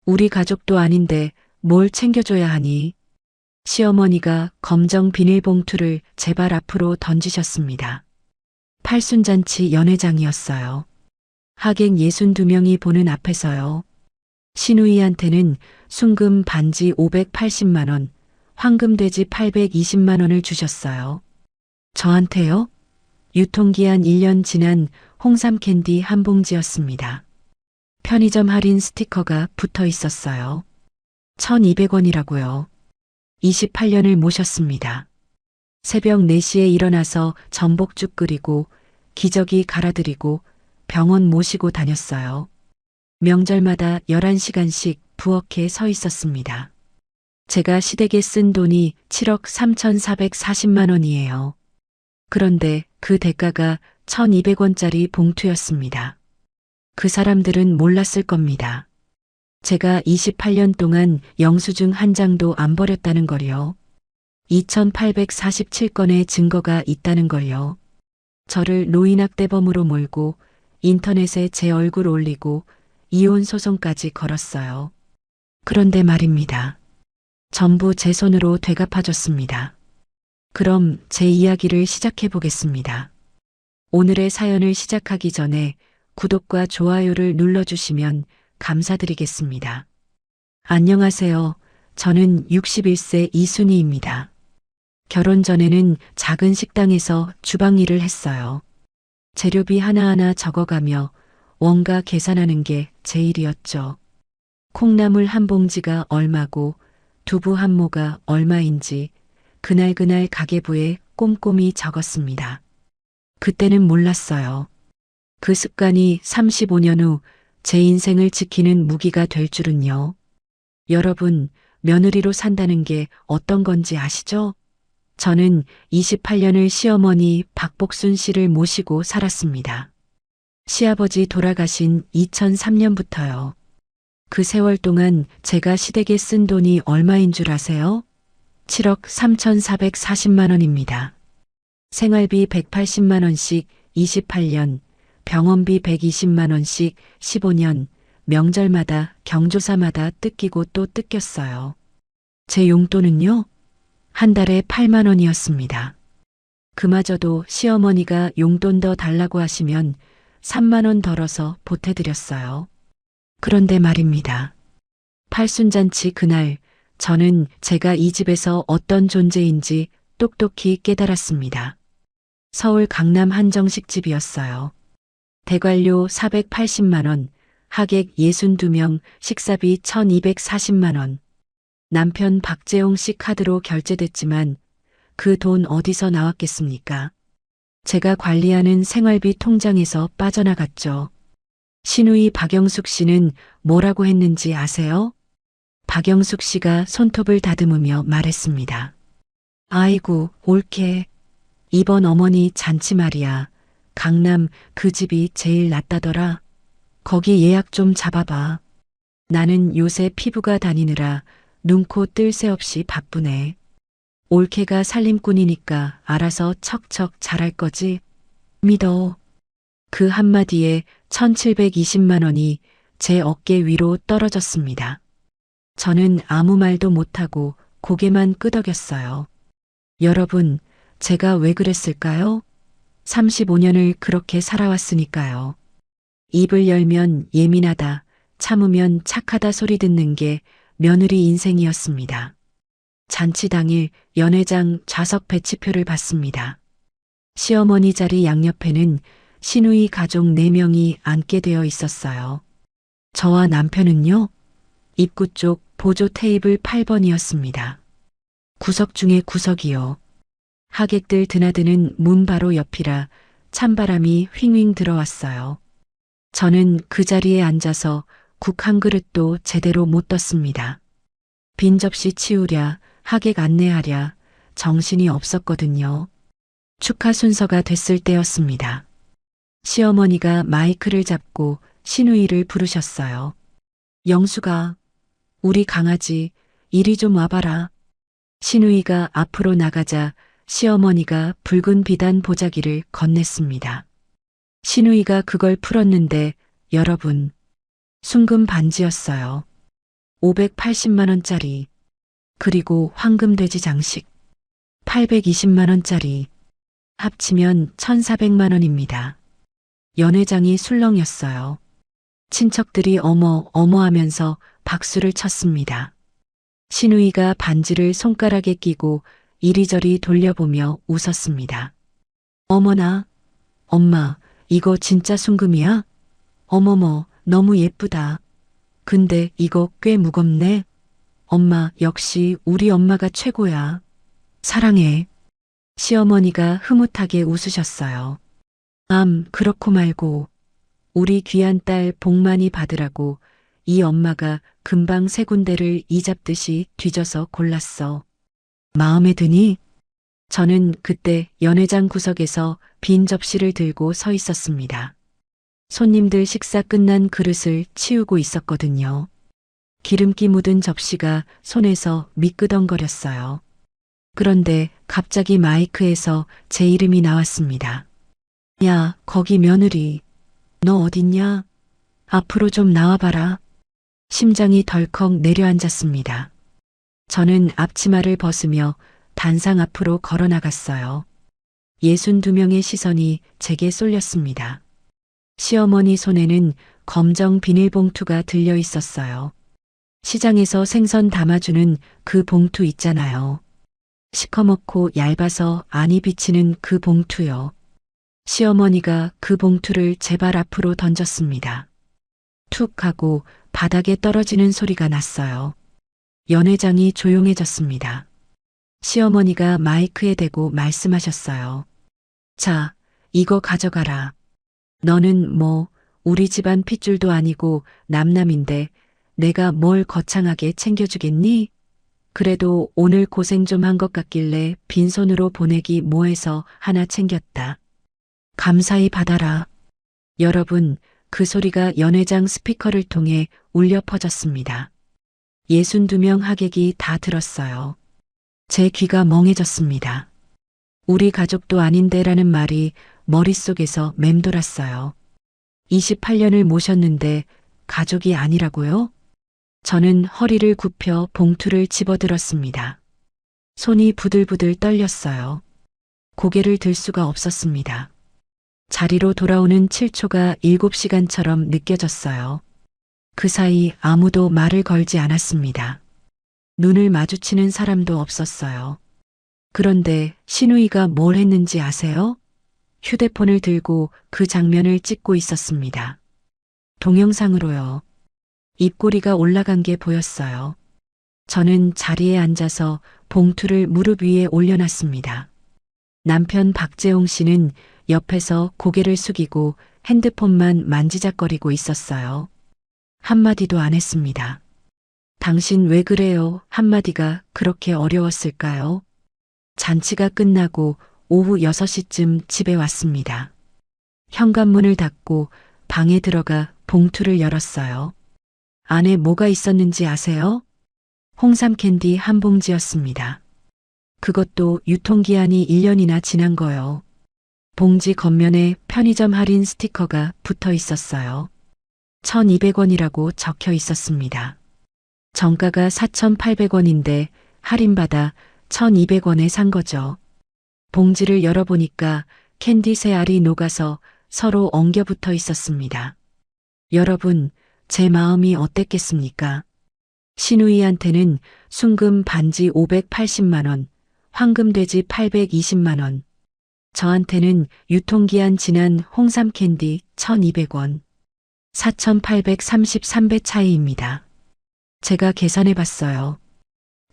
우리 가족도 아닌데 뭘 챙겨줘야 하니? 시어머니가 검정 비닐봉투를 제 발 앞으로 던지셨습니다. 팔순잔치 연회장이었어요. 하객 62명이 보는 앞에서요. 신우이한테는 순금 반지 580만 원, 황금돼지 820만 원을 주셨어요. 저한테요? 유통기한 1년 지난 홍삼 캔디 한 봉지였습니다. 편의점 할인 스티커가 붙어 있었어요. 1,200원이라고요. 28년을 모셨습니다. 새벽 4시에 일어나서 전복죽 끓이고 기저귀 갈아드리고 병원 모시고 다녔어요. 명절마다 11시간씩 부엌에 서 있었습니다. 제가 시댁에 쓴 돈이 7억 3,440만 원이에요. 그런데 그 대가가 1,200원짜리 봉투였습니다. 그 사람들은 몰랐을 겁니다. 제가 28년 동안 영수증 한 장도 안 버렸다는 걸요. 2,847건의 증거가 있다는 걸요. 저를 노인학대범으로 몰고 인터넷에 제 얼굴 올리고 이혼 소송까지 걸었어요. 그런데 말입니다. 전부 제 손으로 되갚아줬습니다. 그럼 제 이야기를 시작해 보겠습니다. 오늘의 사연을 시작하기 전에 구독과 좋아요를 눌러주시면 감사드리겠습니다. 안녕하세요. 저는 61세 이순희입니다. 결혼 전에는 작은 식당에서 주방 일을 했어요. 재료비 하나하나 적어가며 원가 계산하는 게 제 일이었죠. 콩나물 한 봉지가 얼마고 두부 한 모가 얼마인지 그날그날 가계부에 꼼꼼히 적었습니다. 그때는 몰랐어요. 그 습관이 35년 후 제 인생을 지키는 무기가 될 줄은요. 여러분, 며느리로 산다는 게 어떤 건지 아시죠? 저는 28년을 시어머니 박복순 씨를 모시고 살았습니다. 시아버지 돌아가신 2003년부터요. 그 세월 동안 제가 시댁에 쓴 돈이 얼마인 줄 아세요? 7억 3,440만 원입니다. 생활비 180만 원씩 28년, 병원비 120만 원씩 15년, 명절마다 경조사마다 뜯기고 또 뜯겼어요. 제 용돈은요? 한 달에 8만 원이었습니다. 그마저도 시어머니가 용돈 더 달라고 하시면 3만 원 덜어서 보태드렸어요. 그런데 말입니다. 팔순잔치 그날 저는 제가 이 집에서 어떤 존재인지 똑똑히 깨달았습니다. 서울 강남 한정식집이었어요. 대관료 480만 원, 하객 62명, 식사비 1,240만 원. 남편 박재홍 씨 카드로 결제됐지만 그 돈 어디서 나왔겠습니까? 제가 관리하는 생활비 통장에서 빠져나갔죠. 신우이 박영숙 씨는 뭐라고 했는지 아세요? 박영숙 씨가 손톱을 다듬으며 말했습니다. 아이고, 옳게. 이번 어머니 잔치 말이야. 강남 그 집이 제일 낫다더라. 거기 예약 좀 잡아봐. 나는 요새 피부가 다니느라 눈코 뜰 새 없이 바쁘네. 올케가 살림꾼이니까 알아서 척척 잘할 거지. 믿어. 그 한마디에 1,720만 원이 제 어깨 위로 떨어졌습니다. 저는 아무 말도 못하고 고개만 끄덕였어요. 여러분, 제가 왜 그랬을까요? 35년을 그렇게 살아왔으니까요. 입을 열면 예민하다, 참으면 착하다 소리 듣는 게 며느리 인생이었습니다. 잔치 당일 연회장 좌석 배치표를 받습니다. 시어머니 자리 양옆에는 시누이 가족 4명이 앉게 되어 있었어요. 저와 남편은요, 입구 쪽 보조 테이블 8번이었습니다. 구석 중에 구석이요. 하객들 드나드는 문 바로 옆이라 찬바람이 휘윙 들어왔어요. 저는 그 자리에 앉아서 국 한 그릇도 제대로 못 떴습니다. 빈 접시 치우랴, 하객 안내하랴 정신이 없었거든요. 축하 순서가 됐을 때였습니다. 시어머니가 마이크를 잡고 시누이를 부르셨어요. 영수가, 우리 강아지 이리 좀 와봐라. 시누이가 앞으로 나가자 시어머니가 붉은 비단 보자기를 건넸습니다. 시누이가 그걸 풀었는데 여러분, 순금 반지였어요. 580만 원짜리, 그리고 황금돼지 장식 820만 원짜리, 합치면 1,400만 원입니다. 연회장이 술렁였어요. 친척들이 어머 어머 하면서 박수를 쳤습니다. 시누이가 반지를 손가락에 끼고 이리저리 돌려보며 웃었습니다. 어머나, 엄마, 이거 진짜 순금이야? 어머머, 너무 예쁘다. 근데 이거 꽤 무겁네. 엄마, 역시 우리 엄마가 최고야. 사랑해. 시어머니가 흐뭇하게 웃으셨어요. 그렇고 말고 우리 귀한 딸 복 많이 받으라고 이 엄마가 금방 세 군데를 이잡듯이 뒤져서 골랐어. 마음에 드니? 저는 그때 연회장 구석에서 빈 접시를 들고 서 있었습니다. 손님들 식사 끝난 그릇을 치우고 있었거든요. 기름기 묻은 접시가 손에서 미끄덩거렸어요. 그런데 갑자기 마이크에서 제 이름이 나왔습니다. 야, 거기 며느리. 너 어딨냐? 앞으로 좀 나와봐라. 심장이 덜컥 내려앉았습니다. 저는 앞치마를 벗으며 단상 앞으로 걸어 나갔어요. 62명의 시선이 제게 쏠렸습니다. 시어머니 손에는 검정 비닐봉투가 들려 있었어요. 시장에서 생선 담아주는 그 봉투 있잖아요. 시커멓고 얇아서 안이 비치는 그 봉투요. 시어머니가 그 봉투를 제 발 앞으로 던졌습니다. 툭 하고 바닥에 떨어지는 소리가 났어요. 연회장이 조용해졌습니다. 시어머니가 마이크에 대고 말씀하셨어요. 자, 이거 가져가라. 너는 뭐 우리 집안 핏줄도 아니고 남남인데 내가 뭘 거창하게 챙겨주겠니? 그래도 오늘 고생 좀 한 것 같길래 빈손으로 보내기 뭐해서 하나 챙겼다. 감사히 받아라. 여러분, 그 소리가 연회장 스피커를 통해 울려 퍼졌습니다. 62명 하객이 다 들었어요. 제 귀가 멍해졌습니다. 우리 가족도 아닌데라는 말이 머릿속에서 맴돌았어요. 28년을 모셨는데 가족이 아니라고요? 저는 허리를 굽혀 봉투를 집어들었습니다. 손이 부들부들 떨렸어요. 고개를 들 수가 없었습니다. 자리로 돌아오는 7초가 7시간처럼 느껴졌어요. 그 사이 아무도 말을 걸지 않았습니다. 눈을 마주치는 사람도 없었어요. 그런데 시누이가 뭘 했는지 아세요? 휴대폰을 들고 그 장면을 찍고 있었습니다. 동영상으로요. 입꼬리가 올라간 게 보였어요. 저는 자리에 앉아서 봉투를 무릎 위에 올려놨습니다. 남편 박재홍 씨는 옆에서 고개를 숙이고 핸드폰만 만지작거리고 있었어요. 한마디도 안 했습니다. 당신 왜 그래요? 한마디가 그렇게 어려웠을까요? 잔치가 끝나고 오후 6시쯤 집에 왔습니다. 현관문을 닫고 방에 들어가 봉투를 열었어요. 안에 뭐가 있었는지 아세요? 홍삼 캔디 한 봉지였습니다. 그것도 유통기한이 1년이나 지난 거요. 봉지 겉면에 편의점 할인 스티커가 붙어 있었어요. 1,200원이라고 적혀 있었습니다. 정가가 4,800원인데 할인받아 1,200원에 산 거죠. 봉지를 열어보니까 캔디 세 알이 녹아서 서로 엉겨 붙어 있었습니다. 여러분, 제 마음이 어땠겠습니까? 시누이한테는 순금 반지 580만 원, 황금돼지 820만 원. 저한테는 유통기한 지난 홍삼 캔디 1,200원. 4,833배 차이입니다. 제가 계산해 봤어요.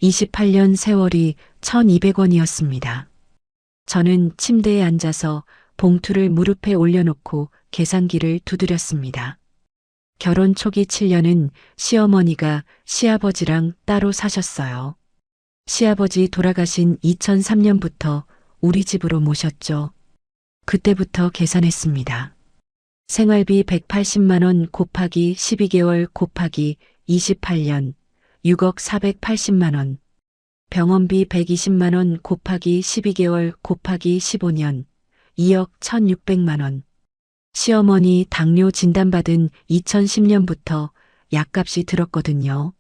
28년 세월이 1,200원이었습니다. 저는 침대에 앉아서 봉투를 무릎에 올려놓고 계산기를 두드렸습니다. 결혼 초기 7년은 시어머니가 시아버지랑 따로 사셨어요. 시아버지 돌아가신 2003년부터 우리 집으로 모셨죠. 그때부터 계산했습니다. 생활비 180만 원 곱하기 12개월 곱하기 28년 6억 480만 원. 병원비 120만 원 곱하기 12개월 곱하기 15년 2억 1,600만 원. 시어머니 당뇨 진단받은 2010년부터 약값이 들었거든요.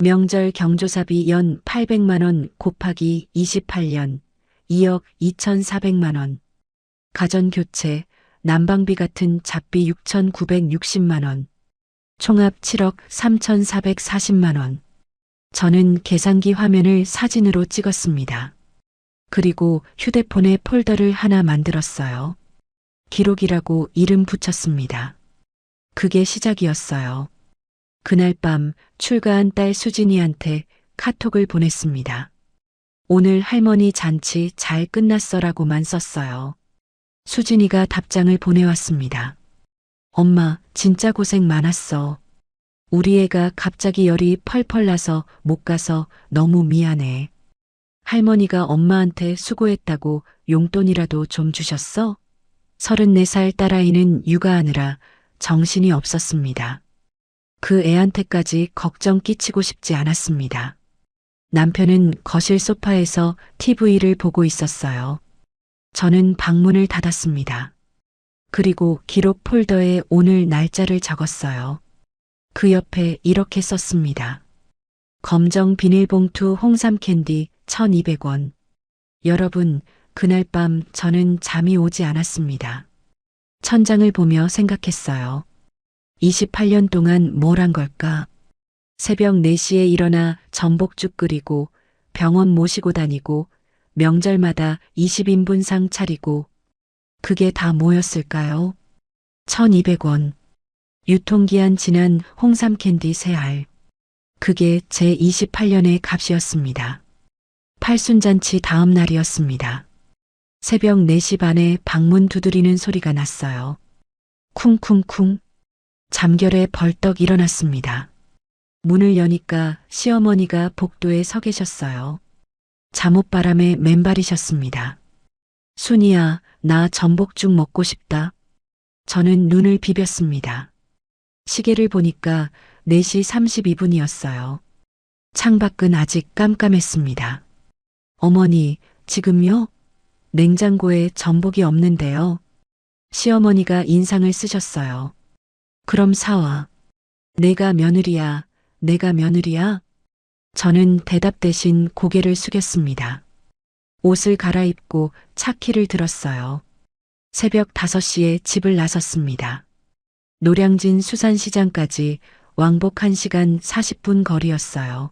명절 경조사비 연 800만 원 곱하기 28년 2억 2,400만 원. 가전교체, 난방비 같은 잡비 6,960만 원. 총합 7억 3,440만 원. 저는 계산기 화면을 사진으로 찍었습니다. 그리고 휴대폰에 폴더를 하나 만들었어요. 기록이라고 이름 붙였습니다. 그게 시작이었어요. 그날 밤 출가한 딸 수진이한테 카톡을 보냈습니다. 오늘 할머니 잔치 잘 끝났어라고만 썼어요. 수진이가 답장을 보내왔습니다. 엄마, 진짜 고생 많았어. 우리 애가 갑자기 열이 펄펄 나서 못 가서 너무 미안해. 할머니가 엄마한테 수고했다고 용돈이라도 좀 주셨어? 34살 딸아이는 육아하느라 정신이 없었습니다. 그 애한테까지 걱정 끼치고 싶지 않았습니다. 남편은 거실 소파에서 TV를 보고 있었어요. 저는 방문을 닫았습니다. 그리고 기록 폴더에 오늘 날짜를 적었어요. 그 옆에 이렇게 썼습니다. 검정 비닐봉투 홍삼 캔디 1,200원. 여러분, 그날 밤 저는 잠이 오지 않았습니다. 천장을 보며 생각했어요. 28년 동안 뭘 한 걸까? 새벽 4시에 일어나 전복죽 끓이고 병원 모시고 다니고 명절마다 20인분상 차리고 그게 다 뭐였을까요? 1,200원. 유통기한 지난 홍삼 캔디 3알. 그게 제 28년의 값이었습니다. 팔순잔치 다음 날이었습니다. 새벽 4시 반에 방문 두드리는 소리가 났어요. 쿵쿵쿵. 잠결에 벌떡 일어났습니다. 문을 여니까 시어머니가 복도에 서 계셨어요. 잠옷바람에 맨발이셨습니다. 순이야, 나 전복죽 먹고 싶다. 저는 눈을 비볐습니다. 시계를 보니까 4시 32분이었어요. 창밖은 아직 깜깜했습니다. 어머니, 지금요? 냉장고에 전복이 없는데요. 시어머니가 인상을 쓰셨어요. 그럼 사와. 내가 며느리야, 내가 며느리야? 저는 대답 대신 고개를 숙였습니다. 옷을 갈아입고 차키를 들었어요. 새벽 5시에 집을 나섰습니다. 노량진 수산시장까지 왕복 1시간 40분 거리였어요.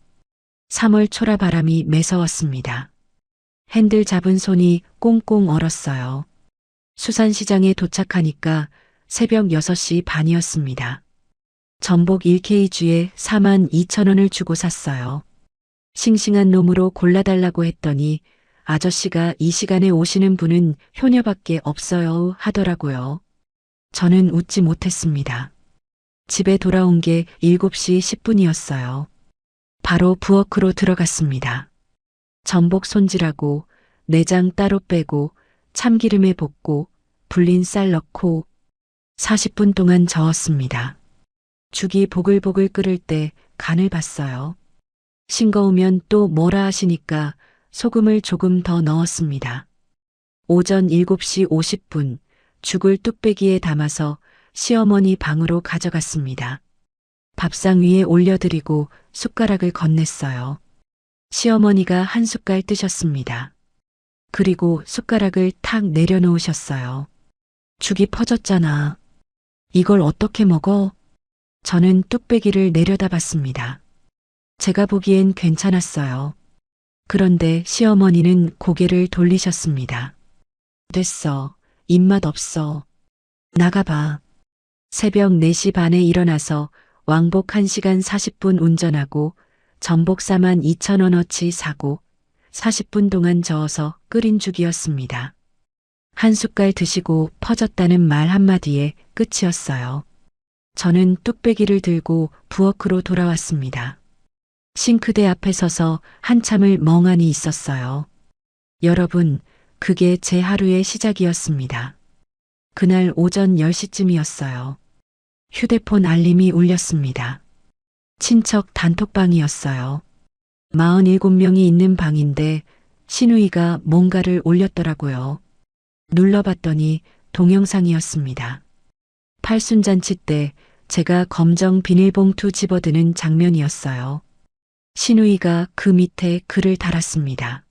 3월 초라 바람이 매서웠습니다. 핸들 잡은 손이 꽁꽁 얼었어요. 수산시장에 도착하니까 새벽 6시 반이었습니다. 전복 1kg에 42,000원을 주고 샀어요. 싱싱한 놈으로 골라달라고 했더니 아저씨가 이 시간에 오시는 분은 효녀밖에 없어요 하더라고요. 저는 웃지 못했습니다. 집에 돌아온 게 7시 10분이었어요. 바로 부엌으로 들어갔습니다. 전복 손질하고 내장 따로 빼고 참기름에 볶고 불린 쌀 넣고 40분 동안 저었습니다. 죽이 보글보글 끓을 때 간을 봤어요. 싱거우면 또 뭐라 하시니까 소금을 조금 더 넣었습니다. 오전 7시 50분 죽을 뚝배기에 담아서 시어머니 방으로 가져갔습니다. 밥상 위에 올려드리고 숟가락을 건넸어요. 시어머니가 한 숟갈 뜨셨습니다. 그리고 숟가락을 탁 내려놓으셨어요. 죽이 퍼졌잖아. 이걸 어떻게 먹어? 저는 뚝배기를 내려다봤습니다. 제가 보기엔 괜찮았어요. 그런데 시어머니는 고개를 돌리셨습니다. 됐어. 입맛 없어. 나가봐. 새벽 4시 반에 일어나서 왕복 1시간 40분 운전하고 전복 42,000원어치 사고 40분 동안 저어서 끓인 죽이었습니다. 한 숟갈 드시고 퍼졌다는 말 한마디에 끝이었어요. 저는 뚝배기를 들고 부엌으로 돌아왔습니다. 싱크대 앞에 서서 한참을 멍하니 있었어요. 여러분, 그게 제 하루의 시작이었습니다. 그날 오전 10시쯤이었어요. 휴대폰 알림이 울렸습니다. 친척 단톡방이었어요. 47명이 있는 방인데 시누이가 뭔가를 올렸더라고요. 눌러봤더니 동영상이었습니다. 팔순잔치 때 제가 검정 비닐봉투 집어드는 장면이었어요. 신우이가 그 밑에 글을 달았습니다.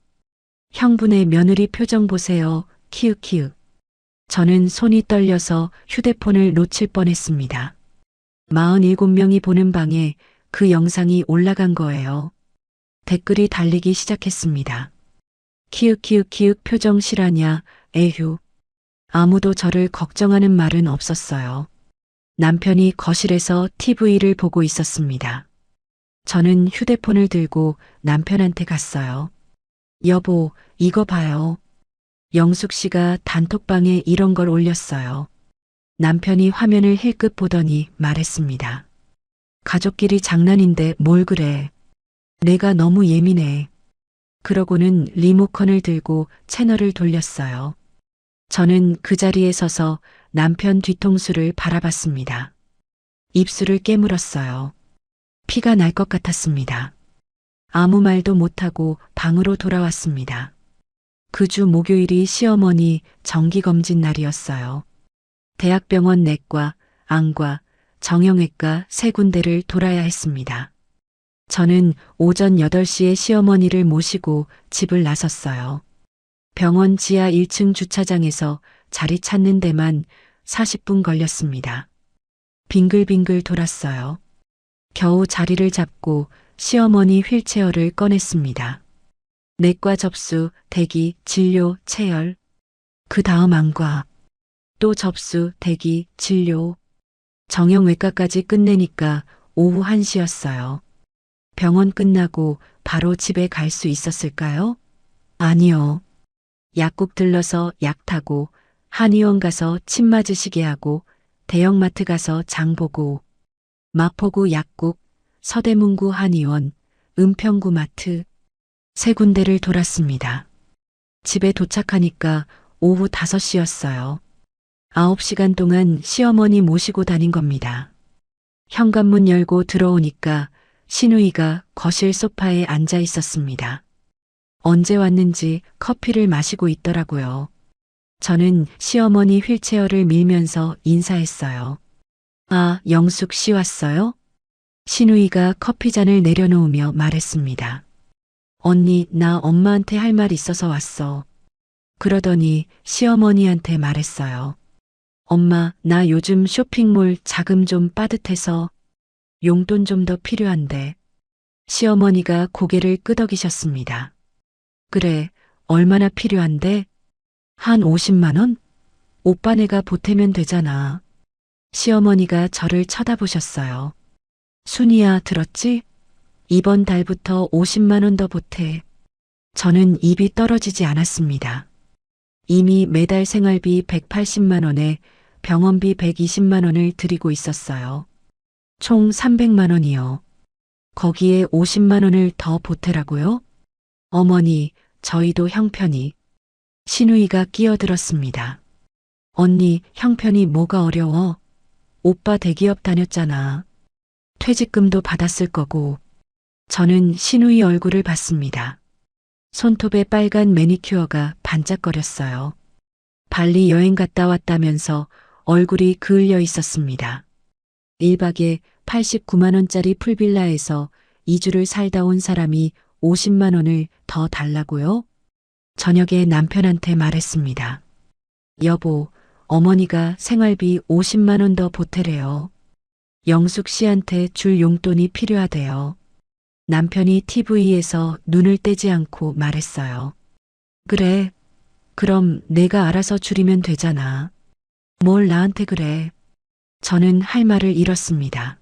형분의 며느리 표정 보세요. 키읔키읔. 저는 손이 떨려서 휴대폰을 놓칠 뻔했습니다. 47명이 보는 방에 그 영상이 올라간 거예요. 댓글이 달리기 시작했습니다. 키읔키읔키읔 표정 실화냐, 에휴. 아무도 저를 걱정하는 말은 없었어요. 남편이 거실에서 TV를 보고 있었습니다. 저는 휴대폰을 들고 남편한테 갔어요. 여보, 이거 봐요. 영숙 씨가 단톡방에 이런 걸 올렸어요. 남편이 화면을 힐끗 보더니 말했습니다. 가족끼리 장난인데 뭘 그래. 내가 너무 예민해. 그러고는 리모컨을 들고 채널을 돌렸어요. 저는 그 자리에 서서 남편 뒤통수를 바라봤습니다. 입술을 깨물었어요. 피가 날 것 같았습니다. 아무 말도 못하고 방으로 돌아왔습니다. 그 주 목요일이 시어머니 정기검진 날이었어요. 대학병원 내과, 안과, 정형외과 3군데를 돌아야 했습니다. 저는 오전 8시에 시어머니를 모시고 집을 나섰어요. 병원 지하 1층 주차장에서 자리 찾는 데만 40분 걸렸습니다. 빙글빙글 돌았어요. 겨우 자리를 잡고 시어머니 휠체어를 꺼냈습니다. 내과 접수, 대기, 진료, 체열. 그 다음 안과. 또 접수, 대기, 진료. 정형외과까지 끝내니까 오후 1시였어요. 병원 끝나고 바로 집에 갈 수 있었을까요? 아니요. 약국 들러서 약 타고, 한의원 가서 침 맞으시게 하고, 대형마트 가서 장 보고, 마포구 약국, 서대문구 한의원, 은평구 마트, 3군데를 돌았습니다. 집에 도착하니까 오후 5시였어요. 9시간 동안 시어머니 모시고 다닌 겁니다. 현관문 열고 들어오니까 신우이가 거실 소파에 앉아 있었습니다. 언제 왔는지 커피를 마시고 있더라고요. 저는 시어머니 휠체어를 밀면서 인사했어요. 아, 영숙 씨 왔어요? 신우이가 커피잔을 내려놓으며 말했습니다. 언니, 나 엄마한테 할 말 있어서 왔어. 그러더니 시어머니한테 말했어요. 엄마, 나 요즘 쇼핑몰 자금 좀 빠듯해서 용돈 좀 더 필요한데. 시어머니가 고개를 끄덕이셨습니다. 그래, 얼마나 필요한데? 한 50만 원? 오빠네가 보태면 되잖아. 시어머니가 저를 쳐다보셨어요. 순이야, 들었지? 이번 달부터 50만 원 더 보태. 저는 입이 떨어지지 않았습니다. 이미 매달 생활비 180만 원에 병원비 120만 원을 드리고 있었어요. 총 300만 원이요. 거기에 50만 원을 더 보태라고요? 어머니, 저희도 형편이. 신우이가 끼어들었습니다. 언니, 형편이 뭐가 어려워? 오빠 대기업 다녔잖아. 퇴직금도 받았을 거고. 저는 신우이 얼굴을 봤습니다. 손톱에 빨간 매니큐어가 반짝거렸어요. 발리 여행 갔다 왔다면서 얼굴이 그을려 있었습니다. 1박에 89만 원짜리 풀빌라에서 2주를 살다 온 사람이 50만 원을 더 달라고요? 저녁에 남편한테 말했습니다. 여보, 어머니가 생활비 50만 원 더 보태래요. 영숙 씨한테 줄 용돈이 필요하대요. 남편이 TV에서 눈을 떼지 않고 말했어요. 그래, 그럼 내가 알아서 줄이면 되잖아. 뭘 나한테 그래. 저는 할 말을 잃었습니다.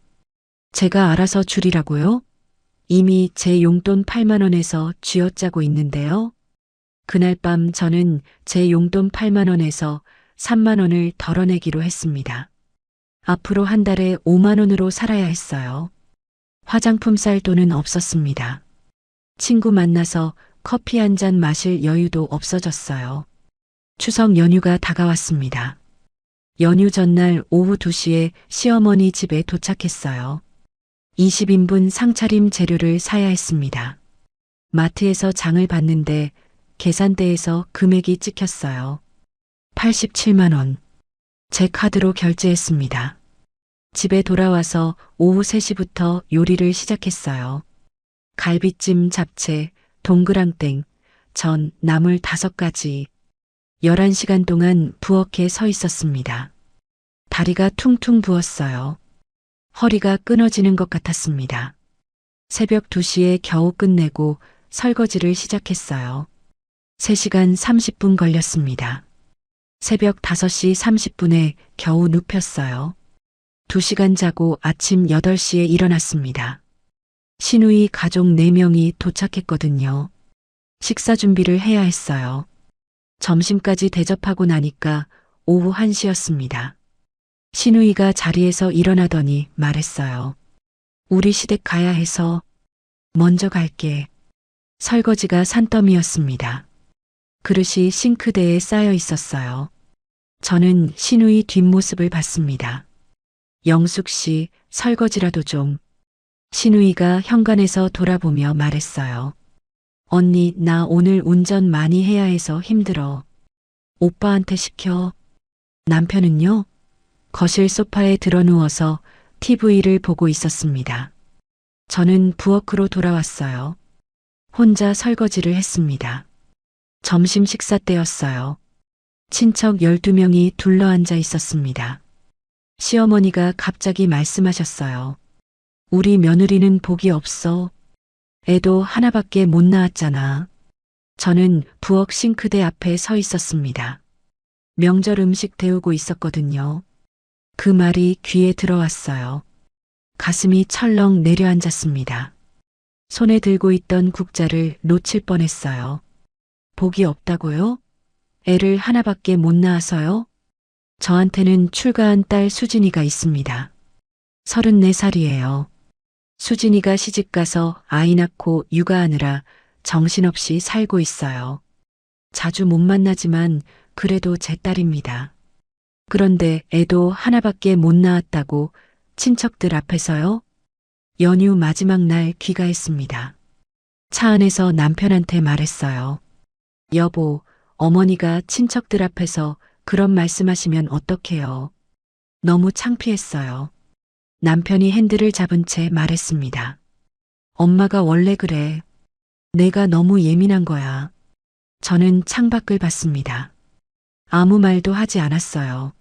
제가 알아서 줄이라고요? 이미 제 용돈 8만 원에서 쥐어짜고 있는데요. 그날 밤 저는 제 용돈 8만 원에서 3만 원을 덜어내기로 했습니다. 앞으로 한 달에 5만 원으로 살아야 했어요. 화장품 살 돈은 없었습니다. 친구 만나서 커피 한 잔 마실 여유도 없어졌어요. 추석 연휴가 다가왔습니다. 연휴 전날 오후 2시에 시어머니 집에 도착했어요. 20인분 상차림 재료를 사야 했습니다. 마트에서 장을 봤는데 계산대에서 금액이 찍혔어요. 87만 원. 제 카드로 결제했습니다. 집에 돌아와서 오후 3시부터 요리를 시작했어요. 갈비찜, 잡채, 동그랑땡, 전, 나물 5가지. 11시간 동안 부엌에 서 있었습니다. 다리가 퉁퉁 부었어요. 허리가 끊어지는 것 같았습니다. 새벽 2시에 겨우 끝내고 설거지를 시작했어요. 3시간 30분 걸렸습니다. 새벽 5시 30분에 겨우 눕혔어요. 2시간 자고 아침 8시에 일어났습니다. 시누이 가족 4명이 도착했거든요. 식사 준비를 해야 했어요. 점심까지 대접하고 나니까 오후 1시였습니다. 시누이가 자리에서 일어나더니 말했어요. 우리 시댁 가야 해서 먼저 갈게. 설거지가 산더미였습니다. 그릇이 싱크대에 쌓여 있었어요. 저는 시누이 뒷모습을 봤습니다. 영숙 씨, 설거지라도 좀. 시누이가 현관에서 돌아보며 말했어요. 언니, 나 오늘 운전 많이 해야 해서 힘들어. 오빠한테 시켜. 남편은요? 거실 소파에 드러누워서 TV를 보고 있었습니다. 저는 부엌으로 돌아왔어요. 혼자 설거지를 했습니다. 점심 식사 때였어요. 친척 12명이 둘러앉아 있었습니다. 시어머니가 갑자기 말씀하셨어요. 우리 며느리는 복이 없어. 애도 하나밖에 못 낳았잖아. 저는 부엌 싱크대 앞에 서 있었습니다. 명절 음식 데우고 있었거든요. 그 말이 귀에 들어왔어요. 가슴이 철렁 내려앉았습니다. 손에 들고 있던 국자를 놓칠 뻔했어요. 복이 없다고요? 애를 하나밖에 못 낳아서요? 저한테는 출가한 딸 수진이가 있습니다. 34살이에요. 수진이가 시집가서 아이 낳고 육아하느라 정신없이 살고 있어요. 자주 못 만나지만 그래도 제 딸입니다. 그런데 애도 하나밖에 못 낳았다고 친척들 앞에서요? 연휴 마지막 날 귀가했습니다. 차 안에서 남편한테 말했어요. 여보, 어머니가 친척들 앞에서 그런 말씀하시면 어떡해요. 너무 창피했어요. 남편이 핸들을 잡은 채 말했습니다. 엄마가 원래 그래. 내가 너무 예민한 거야. 저는 창밖을 봤습니다. 아무 말도 하지 않았어요.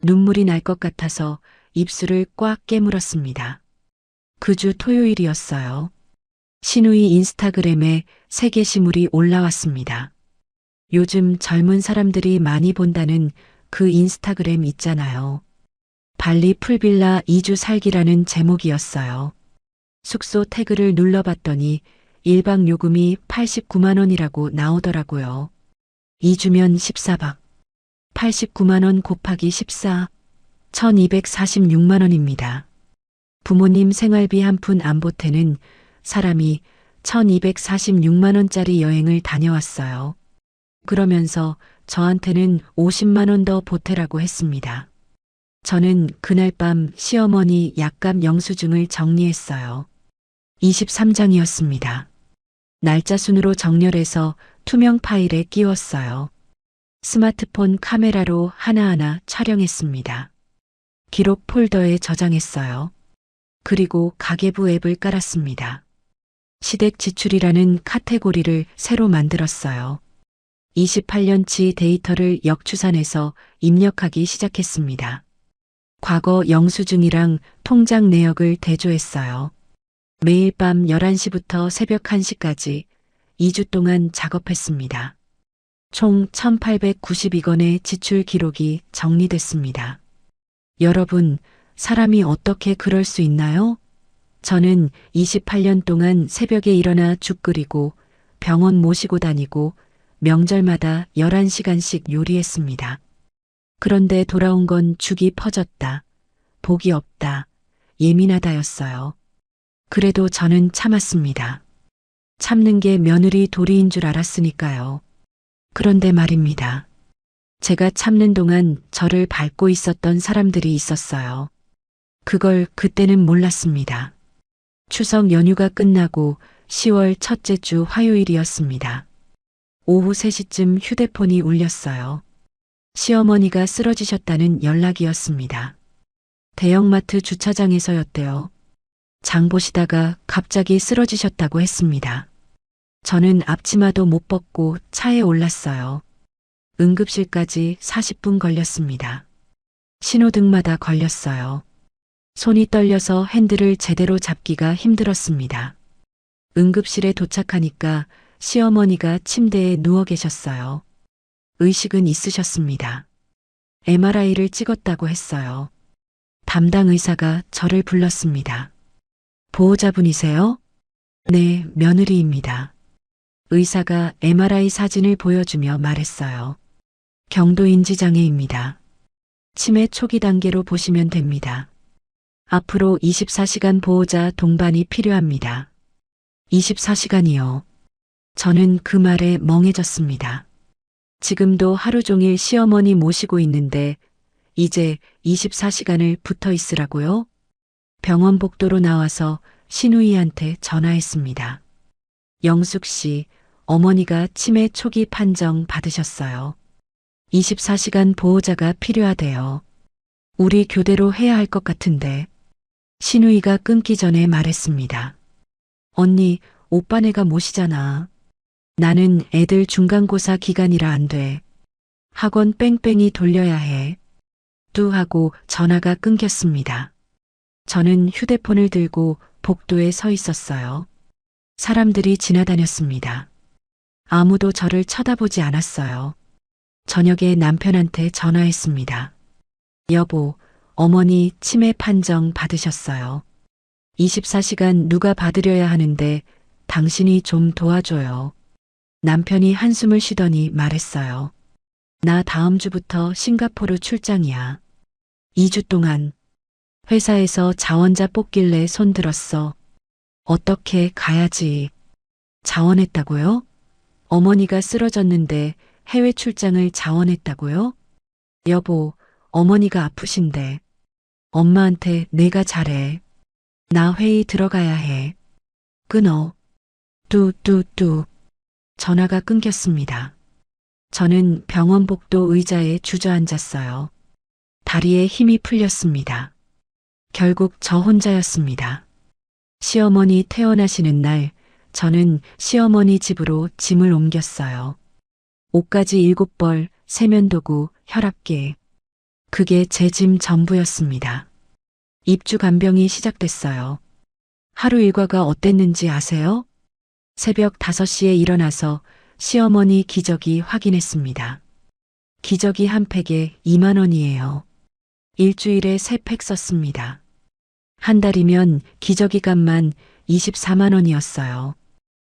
눈물이 날 것 같아서 입술을 꽉 깨물었습니다. 그 주 토요일이었어요. 시누이 인스타그램에 새 게시물이 올라왔습니다. 요즘 젊은 사람들이 많이 본다는 그 인스타그램 있잖아요. 발리 풀빌라 2주 살기라는 제목이었어요. 숙소 태그를 눌러봤더니 1박 요금이 89만 원이라고 나오더라고요. 2주면 14박. 89만 원 곱하기 14. 1246만 원입니다. 부모님 생활비 한 푼 안 보태는 사람이 1246만 원짜리 여행을 다녀왔어요. 그러면서 저한테는 50만 원 더 보태라고 했습니다. 저는 그날 밤 시어머니 약값 영수증을 정리했어요. 23장이었습니다. 날짜 순으로 정렬해서 투명 파일에 끼웠어요. 스마트폰 카메라로 하나하나 촬영했습니다. 기록 폴더에 저장했어요. 그리고 가계부 앱을 깔았습니다. 시댁 지출이라는 카테고리를 새로 만들었어요. 28년치 데이터를 역추산해서 입력하기 시작했습니다. 과거 영수증이랑 통장 내역을 대조했어요. 매일 밤 11시부터 새벽 1시까지 2주 동안 작업했습니다. 총 1892건의 지출 기록이 정리됐습니다. 여러분, 사람이 어떻게 그럴 수 있나요? 저는 28년 동안 새벽에 일어나 죽 끓이고 병원 모시고 다니고 명절마다 11시간씩 요리했습니다. 그런데 돌아온 건 죽이 퍼졌다. 복이 없다. 예민하다였어요. 그래도 저는 참았습니다. 참는 게 며느리 도리인 줄 알았으니까요. 그런데 말입니다. 제가 참는 동안 저를 밟고 있었던 사람들이 있었어요. 그걸 그때는 몰랐습니다. 추석 연휴가 끝나고 10월 첫째 주 화요일이었습니다. 오후 3시쯤 휴대폰이 울렸어요. 시어머니가 쓰러지셨다는 연락이었습니다. 대형마트 주차장에서였대요. 장 보시다가 갑자기 쓰러지셨다고 했습니다. 저는 앞치마도 못 벗고 차에 올랐어요. 응급실까지 40분 걸렸습니다. 신호등마다 걸렸어요. 손이 떨려서 핸들을 제대로 잡기가 힘들었습니다. 응급실에 도착하니까 시어머니가 침대에 누워 계셨어요. 의식은 있으셨습니다. MRI를 찍었다고 했어요. 담당 의사가 저를 불렀습니다. 보호자분이세요? 네, 며느리입니다. 의사가 MRI 사진을 보여주며 말했어요. 경도인지장애입니다. 치매 초기 단계로 보시면 됩니다. 앞으로 24시간 보호자 동반이 필요합니다. 24시간이요. 저는 그 말에 멍해졌습니다. 지금도 하루 종일 시어머니 모시고 있는데 이제 24시간을 붙어 있으라고요? 병원 복도로 나와서 신우이한테 전화했습니다. 영숙 씨, 어머니가 치매 초기 판정 받으셨어요. 24시간 보호자가 필요하대요. 우리 교대로 해야 할 것 같은데. 신우이가 끊기 전에 말했습니다. 언니, 오빠네가 모시잖아. 나는 애들 중간고사 기간이라 안 돼. 학원 뺑뺑이 돌려야 해. 뚜 하고 전화가 끊겼습니다. 저는 휴대폰을 들고 복도에 서 있었어요. 사람들이 지나다녔습니다. 아무도 저를 쳐다보지 않았어요. 저녁에 남편한테 전화했습니다. 여보, 어머니 치매 판정 받으셨어요. 24시간 누가 받으려야 하는데 당신이 좀 도와줘요. 남편이 한숨을 쉬더니 말했어요. 나 다음 주부터 싱가포르 출장이야. 2주 동안. 회사에서 자원자 뽑길래 손들었어. 어떻게 가야지. 자원했다고요? 어머니가 쓰러졌는데 해외 출장을 자원했다고요? 여보, 어머니가 아프신데. 엄마한테 내가 잘해. 나 회의 들어가야 해. 끊어. 뚜뚜뚜. 전화가 끊겼습니다. 저는 병원 복도 의자에 주저앉았어요. 다리에 힘이 풀렸습니다. 결국 저 혼자였습니다. 시어머니 퇴원하시는 날, 저는 시어머니 집으로 짐을 옮겼어요. 옷가지 7벌, 세면도구, 혈압계. 그게 제 짐 전부였습니다. 입주 간병이 시작됐어요. 하루 일과가 어땠는지 아세요? 새벽 5시에 일어나서 시어머니 기저귀 확인했습니다. 기저귀 한 팩에 2만 원이에요. 일주일에 3팩 썼습니다. 한 달이면 기저귀 값만 24만 원이었어요.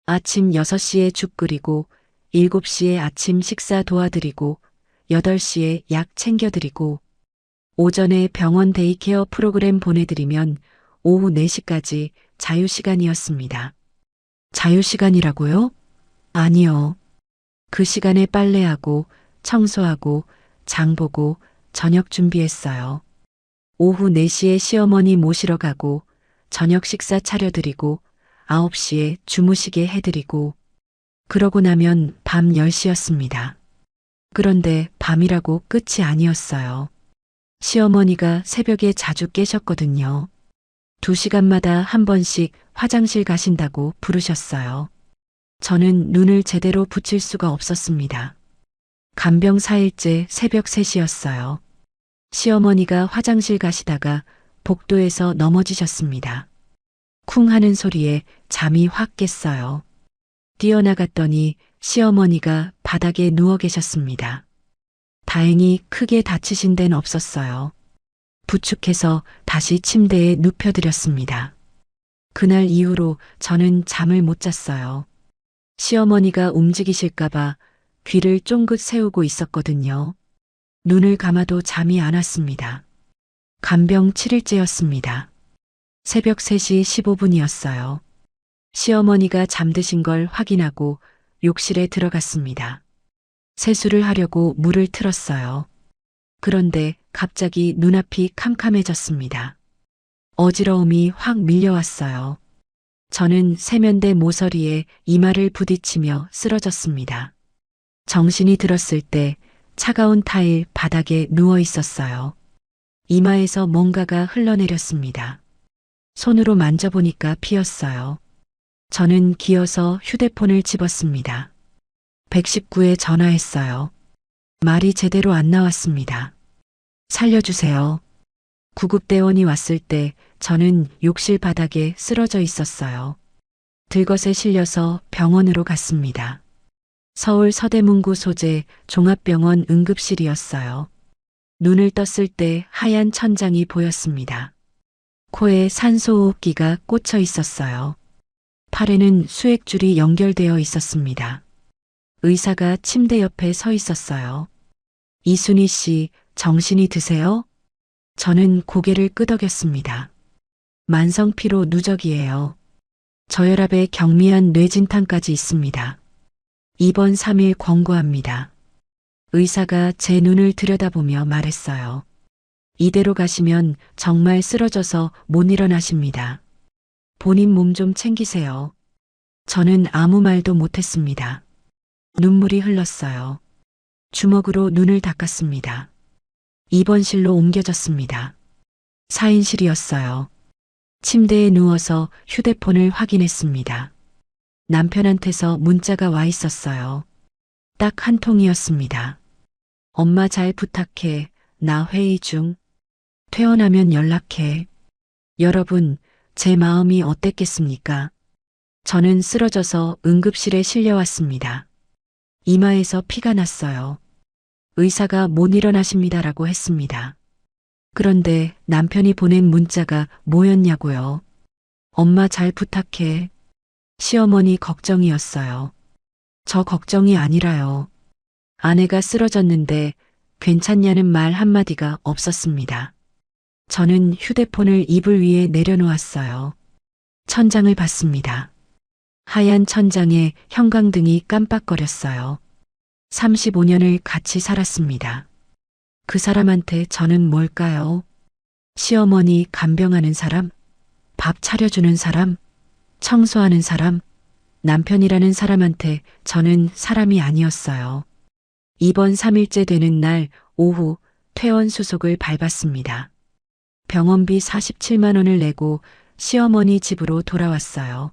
아침 6시에 죽 끓이고 7시에 아침 식사 도와드리고 8시에 약 챙겨드리고 오전에 병원 데이케어 프로그램 보내드리면 오후 4시까지 자유시간이었습니다. 자유시간이라고요? 아니요. 그 시간에 빨래하고 청소하고 장보고 저녁 준비했어요. 오후 4시에 시어머니 모시러 가고 저녁 식사 차려드리고 9시에 주무시게 해드리고 그러고 나면 밤 10시였습니다. 그런데 밤이라고 끝이 아니었어요. 시어머니가 새벽에 자주 깨셨거든요. 2시간마다 한 번씩 화장실 가신다고 부르셨어요. 저는 눈을 제대로 붙일 수가 없었습니다. 간병 4일째 새벽 3시였어요. 시어머니가 화장실 가시다가 복도에서 넘어지셨습니다. 쿵 하는 소리에 잠이 확 깼어요. 뛰어나갔더니 시어머니가 바닥에 누워 계셨습니다. 다행히 크게 다치신 데는 없었어요. 부축해서 다시 침대에 눕혀드렸습니다. 그날 이후로 저는 잠을 못 잤어요. 시어머니가 움직이실까봐 귀를 쫑긋 세우고 있었거든요. 눈을 감아도 잠이 안 왔습니다. 간병 7일째였습니다. 새벽 3시 15분이었어요. 시어머니가 잠드신 걸 확인하고 욕실에 들어갔습니다. 세수를 하려고 물을 틀었어요. 그런데 갑자기 눈앞이 캄캄해졌습니다. 어지러움이 확 밀려왔어요. 저는 세면대 모서리에 이마를 부딪히며 쓰러졌습니다. 정신이 들었을 때 차가운 타일 바닥에 누워 있었어요. 이마에서 뭔가가 흘러내렸습니다. 손으로 만져보니까 피었어요. 저는 기어서 휴대폰을 집었습니다. 119에 전화했어요. 말이 제대로 안 나왔습니다. 살려주세요. 구급대원이 왔을 때 저는 욕실 바닥에 쓰러져 있었어요. 들것에 실려서 병원으로 갔습니다. 서울 서대문구 소재 종합병원 응급실이었어요. 눈을 떴을 때 하얀 천장이 보였습니다. 코에 산소호흡기가 꽂혀 있었어요. 팔에는 수액줄이 연결되어 있었습니다. 의사가 침대 옆에 서 있었어요. 이순희 씨, 정신이 드세요? 저는 고개를 끄덕였습니다. 만성피로 누적이에요. 저혈압에 경미한 뇌진탕까지 있습니다. 입원 3일 권고합니다. 의사가 제 눈을 들여다보며 말했어요. 이대로 가시면 정말 쓰러져서 못 일어나십니다. 본인 몸 좀 챙기세요. 저는 아무 말도 못했습니다. 눈물이 흘렀어요. 주먹으로 눈을 닦았습니다. 입원실로 옮겨졌습니다. 4인실이었어요. 침대에 누워서 휴대폰을 확인했습니다. 남편한테서 문자가 와 있었어요. 딱 한 통이었습니다. 엄마 잘 부탁해. 나 회의 중. 퇴원하면 연락해. 여러분, 제 마음이 어땠겠습니까? 저는 쓰러져서 응급실에 실려왔습니다. 이마에서 피가 났어요. 의사가 못 일어나십니다라고 했습니다. 그런데 남편이 보낸 문자가 뭐였냐고요. 엄마 잘 부탁해. 시어머니 걱정이었어요. 저 걱정이 아니라요. 아내가 쓰러졌는데 괜찮냐는 말 한마디가 없었습니다. 저는 휴대폰을 이불 위에 내려놓았어요. 천장을 봤습니다. 하얀 천장에 형광등이 깜빡거렸어요. 35년을 같이 살았습니다. 그 사람한테 저는 뭘까요? 시어머니 간병하는 사람? 밥 차려주는 사람? 청소하는 사람? 남편이라는 사람한테 저는 사람이 아니었어요. 입원 3일째 되는 날 오후 퇴원 수속을 밟았습니다. 병원비 47만 원을 내고 시어머니 집으로 돌아왔어요.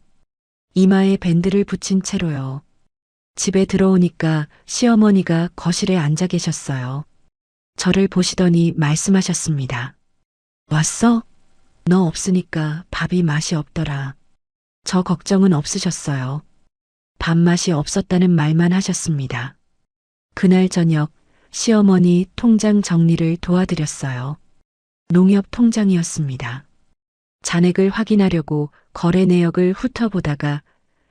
이마에 밴드를 붙인 채로요. 집에 들어오니까 시어머니가 거실에 앉아 계셨어요. 저를 보시더니 말씀하셨습니다. 왔어? 너 없으니까 밥이 맛이 없더라. 저 걱정은 없으셨어요. 밥맛이 없었다는 말만 하셨습니다. 그날 저녁 시어머니 통장 정리를 도와드렸어요. 농협 통장이었습니다. 잔액을 확인하려고 거래 내역을 훑어보다가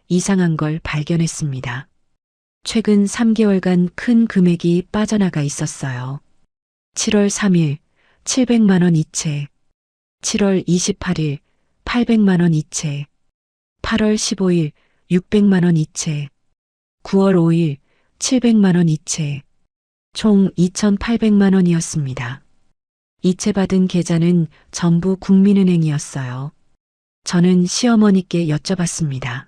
이상한 걸 발견했습니다. 최근 3개월간 큰 금액이 빠져나가 있었어요. 7월 3일 700만 원 이체, 7월 28일 800만 원 이체, 8월 15일 600만 원 이체, 9월 5일 700만 원 이체, 총 2,800만 원이었습니다. 이체받은 계좌는 전부 국민은행이었어요. 저는 시어머니께 여쭤봤습니다.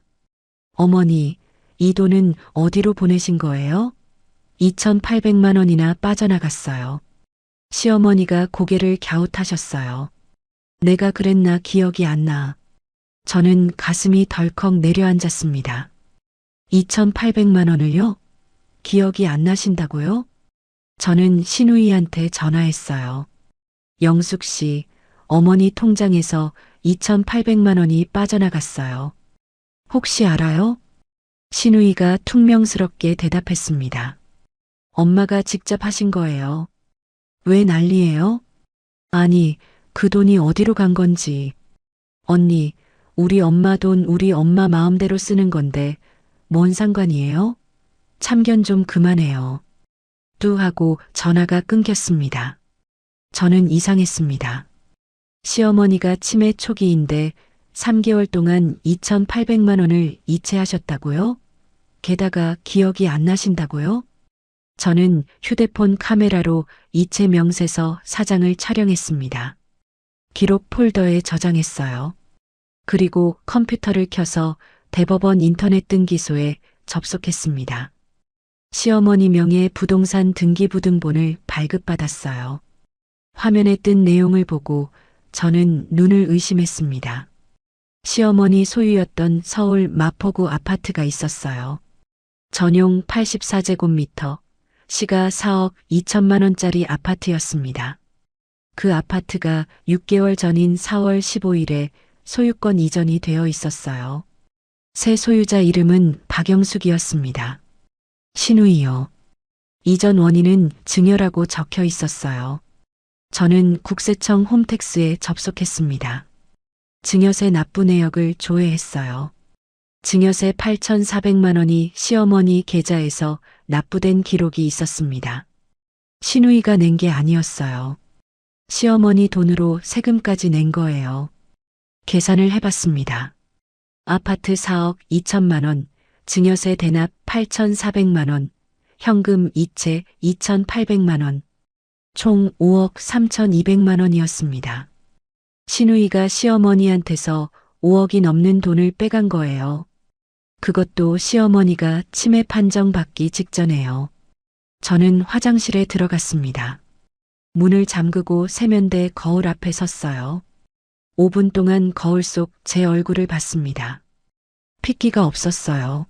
어머니, 이 돈은 어디로 보내신 거예요? 2,800만 원이나 빠져나갔어요. 시어머니가 고개를 갸웃하셨어요. 내가 그랬나 기억이 안 나. 저는 가슴이 덜컥 내려앉았습니다. 2,800만 원을요? 기억이 안 나신다고요? 저는 신우이한테 전화했어요. 영숙 씨, 어머니 통장에서 2,800만 원이 빠져나갔어요. 혹시 알아요? 신우이가 퉁명스럽게 대답했습니다. 엄마가 직접 하신 거예요. 왜 난리예요? 아니, 그 돈이 어디로 간 건지. 언니, 우리 엄마 돈 우리 엄마 마음대로 쓰는 건데 뭔 상관이에요? 참견 좀 그만해요. 뚜 하고 전화가 끊겼습니다. 저는 이상했습니다. 시어머니가 치매 초기인데 3개월 동안 2,800만 원을 이체하셨다고요? 게다가 기억이 안 나신다고요? 저는 휴대폰 카메라로 이체 명세서 사장을 촬영했습니다. 기록 폴더에 저장했어요. 그리고 컴퓨터를 켜서 대법원 인터넷 등기소에 접속했습니다. 시어머니 명의 부동산 등기부등본을 발급받았어요. 화면에 뜬 내용을 보고 저는 눈을 의심했습니다. 시어머니 소유였던 서울 마포구 아파트가 있었어요. 전용 84제곱미터, 시가 4억 2천만 원짜리 아파트였습니다. 그 아파트가 6개월 전인 4월 15일에 소유권 이전이 되어 있었어요. 새 소유자 이름은 박영숙이었습니다. 신우이요. 이전 원인은 증여라고 적혀 있었어요. 저는 국세청 홈택스에 접속했습니다. 증여세 납부 내역을 조회했어요. 증여세 8,400만 원이 시어머니 계좌에서 납부된 기록이 있었습니다. 신우이가 낸 게 아니었어요. 시어머니 돈으로 세금까지 낸 거예요. 계산을 해봤습니다. 아파트 4억 2천만 원, 증여세 대납 8,400만 원, 현금 이체 2,800만 원, 총 5억 3,200만 원이었습니다. 신우이가 시어머니한테서 5억이 넘는 돈을 빼간 거예요. 그것도 시어머니가 치매 판정 받기 직전에요. 저는 화장실에 들어갔습니다. 문을 잠그고 세면대 거울 앞에 섰어요. 5분 동안 거울 속 제 얼굴을 봤습니다. 핏기가 없었어요.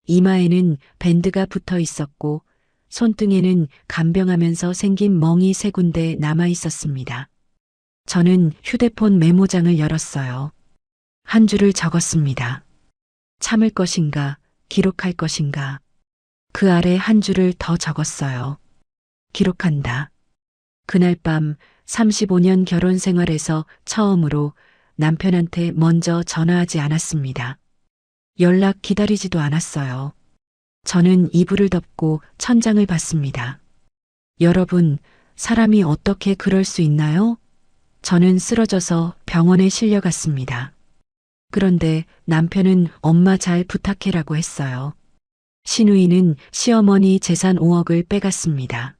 이마에는 밴드가 붙어 있었고 손등에는 간병하면서 생긴 멍이 3군데 남아 있었습니다. 저는 휴대폰 메모장을 열었어요. 한 줄을 적었습니다. 참을 것인가, 기록할 것인가. 그 아래 한 줄을 더 적었어요. 기록한다. 그날 밤 35년 결혼 생활에서 처음으로 남편한테 먼저 전화하지 않았습니다. 연락 기다리지도 않았어요. 저는 이불을 덮고 천장을 봤습니다. 여러분, 사람이 어떻게 그럴 수 있나요? 저는 쓰러져서 병원에 실려갔습니다. 그런데 남편은 엄마 잘 부탁해라고 했어요. 신우이는 시어머니 재산 5억을 빼갔습니다.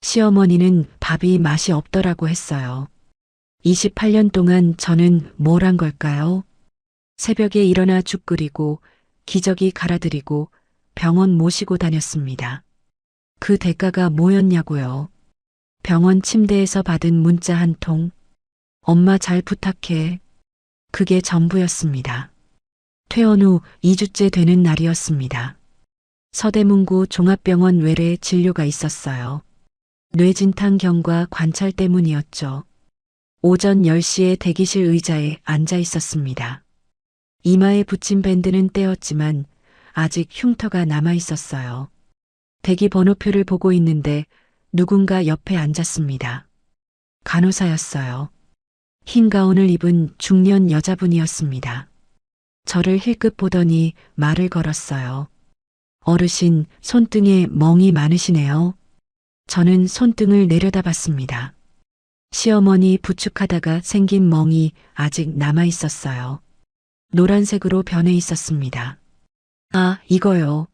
시어머니는 밥이 맛이 없더라고 했어요. 28년 동안 저는 뭘 한 걸까요? 새벽에 일어나 죽 끓이고 기저귀 갈아드리고 병원 모시고 다녔습니다. 그 대가가 뭐였냐고요? 병원 침대에서 받은 문자 한 통. 엄마 잘 부탁해. 그게 전부였습니다. 퇴원 후 2주째 되는 날이었습니다. 서대문구 종합병원 외래 진료가 있었어요. 뇌진탕 경과 관찰 때문이었죠. 오전 10시에 대기실 의자에 앉아 있었습니다. 이마에 붙인 밴드는 떼었지만 아직 흉터가 남아 있었어요. 대기 번호표를 보고 있는데 누군가 옆에 앉았습니다. 간호사였어요. 흰 가운을 입은 중년 여자분이었습니다. 저를 힐끗 보더니 말을 걸었어요. 어르신, 손등에 멍이 많으시네요. 저는 손등을 내려다봤습니다. 시어머니 부축하다가 생긴 멍이 아직 남아 있었어요. 노란색으로 변해 있었습니다. 아, 이거요.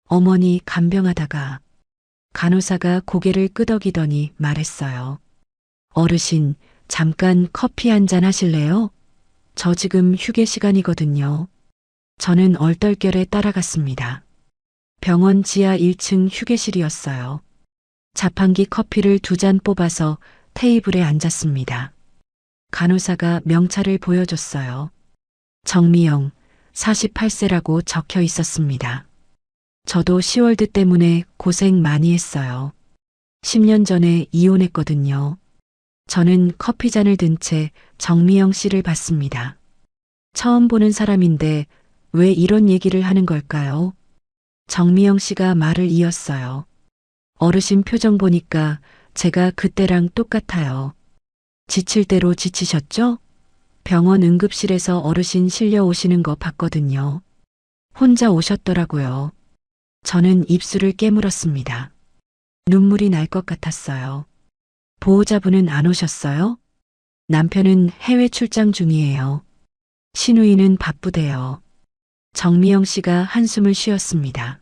어머니 간병하다가. 간호사가 고개를 끄덕이더니 말했어요. 어르신, 잠깐 커피 한잔 하실래요? 저 지금 휴게 시간이거든요. 저는 얼떨결에 따라갔습니다. 병원 지하 1층 휴게실이었어요. 자판기 커피를 2잔 뽑아서 테이블에 앉았습니다. 간호사가 명찰을 보여줬어요. 정미영, 48세라고 적혀 있었습니다. 저도 시월드 때문에 고생 많이 했어요. 10년 전에 이혼했거든요. 저는 커피잔을 든 채 정미영 씨를 봤습니다. 처음 보는 사람인데 왜 이런 얘기를 하는 걸까요? 정미영 씨가 말을 이었어요. 어르신 표정 보니까 제가 그때랑 똑같아요. 지칠 대로 지치셨죠? 병원 응급실에서 어르신 실려 오시는 거 봤거든요. 혼자 오셨더라고요. 저는 입술을 깨물었습니다. 눈물이 날 것 같았어요. 보호자분은 안 오셨어요? 남편은 해외 출장 중이에요. 신우이는 바쁘대요. 정미영 씨가 한숨을 쉬었습니다.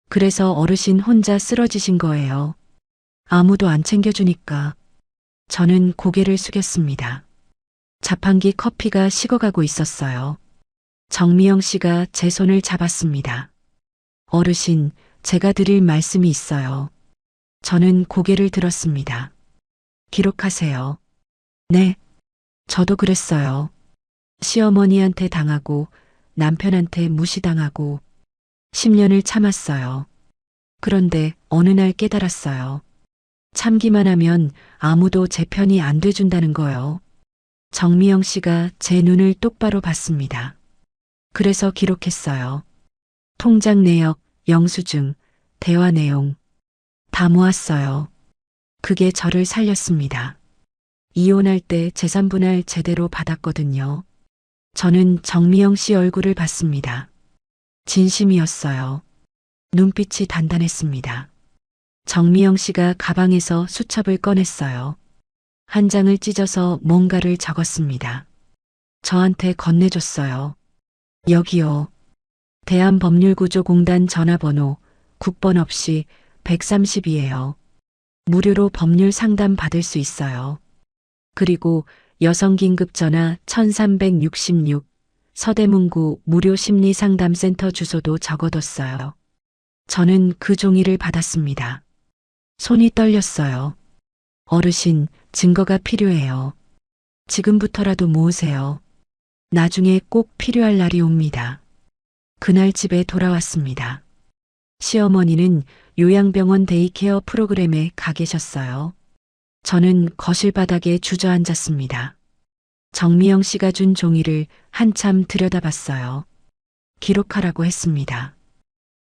그래서 어르신 혼자 쓰러지신 거예요. 아무도 안 챙겨주니까. 저는 고개를 숙였습니다. 자판기 커피가 식어가고 있었어요. 정미영 씨가 제 손을 잡았습니다. 어르신, 제가 드릴 말씀이 있어요. 저는 고개를 들었습니다. 기록하세요. 네, 저도 그랬어요. 시어머니한테 당하고 남편한테 무시당하고 10년을 참았어요. 그런데 어느 날 깨달았어요. 참기만 하면 아무도 제 편이 안 돼준다는 거요. 정미영 씨가 제 눈을 똑바로 봤습니다. 그래서 기록했어요. 통장 내역, 영수증, 대화 내용 다 모았어요. 그게 저를 살렸습니다. 이혼할 때 재산분할 제대로 받았거든요. 저는 정미영 씨 얼굴을 봤습니다. 진심이었어요. 눈빛이 단단했습니다. 정미영 씨가 가방에서 수첩을 꺼냈어요. 한 장을 찢어서 뭔가를 적었습니다. 저한테 건네줬어요. 여기요. 대한법률구조공단 전화번호 국번 없이 130이에요. 무료로 법률 상담 받을 수 있어요. 그리고 여성긴급전화 1366 서대문구 무료심리상담센터 주소도 적어뒀어요. 저는 그 종이를 받았습니다. 손이 떨렸어요. 어르신, 증거가 필요해요. 지금부터라도 모으세요. 나중에 꼭 필요할 날이 옵니다. 그날 집에 돌아왔습니다. 시어머니는 요양병원 데이케어 프로그램에 가 계셨어요. 저는 거실 바닥에 주저앉았습니다. 정미영 씨가 준 종이를 한참 들여다봤어요. 기록하라고 했습니다.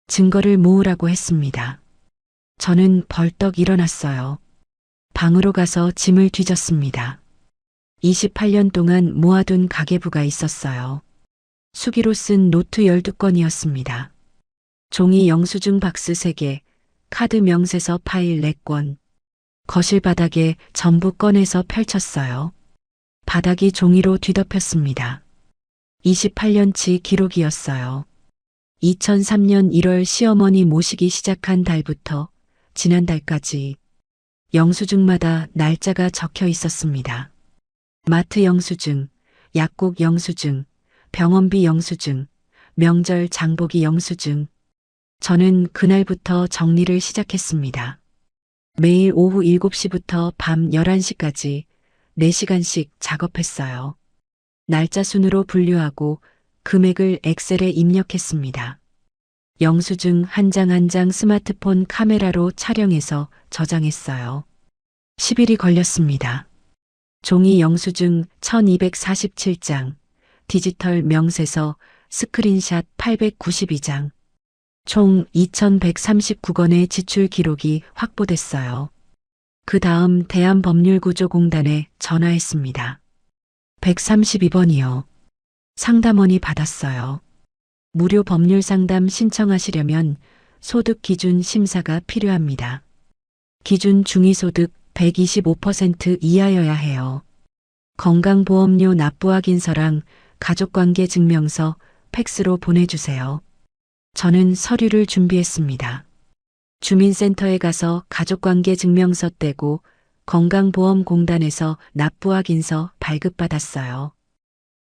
증거를 모으라고 했습니다. 저는 벌떡 일어났어요. 방으로 가서 짐을 뒤졌습니다. 28년 동안 모아둔 가계부가 있었어요. 수기로 쓴 노트 12건이었습니다. 종이 영수증 박스 3개, 카드 명세서 파일 4권. 거실 바닥에 전부 꺼내서 펼쳤어요. 바닥이 종이로 뒤덮였습니다. 28년치 기록이었어요. 2003년 1월 시어머니 모시기 시작한 달부터 지난달까지 영수증마다 날짜가 적혀 있었습니다. 마트 영수증, 약국 영수증, 병원비 영수증, 명절 장보기 영수증. 저는 그날부터 정리를 시작했습니다. 매일 오후 7시부터 밤 11시까지 4시간씩 작업했어요. 날짜 순으로 분류하고 금액을 엑셀에 입력했습니다. 영수증 한 장 한 장 스마트폰 카메라로 촬영해서 저장했어요. 10일이 걸렸습니다. 종이 영수증 1247장, 디지털 명세서 스크린샷 892장, 총 2139건의 지출 기록이 확보됐어요. 그 다음 대한법률구조공단에 전화했습니다. 132번이요. 상담원이 받았어요. 무료 법률 상담 신청하시려면 소득 기준 심사가 필요합니다. 기준 중위소득 125% 이하여야 해요. 건강보험료 납부 확인서랑 가족관계 증명서 팩스로 보내주세요. 저는 서류를 준비했습니다. 주민센터에 가서 가족관계 증명서 떼고 건강보험공단에서 납부 확인서 발급받았어요.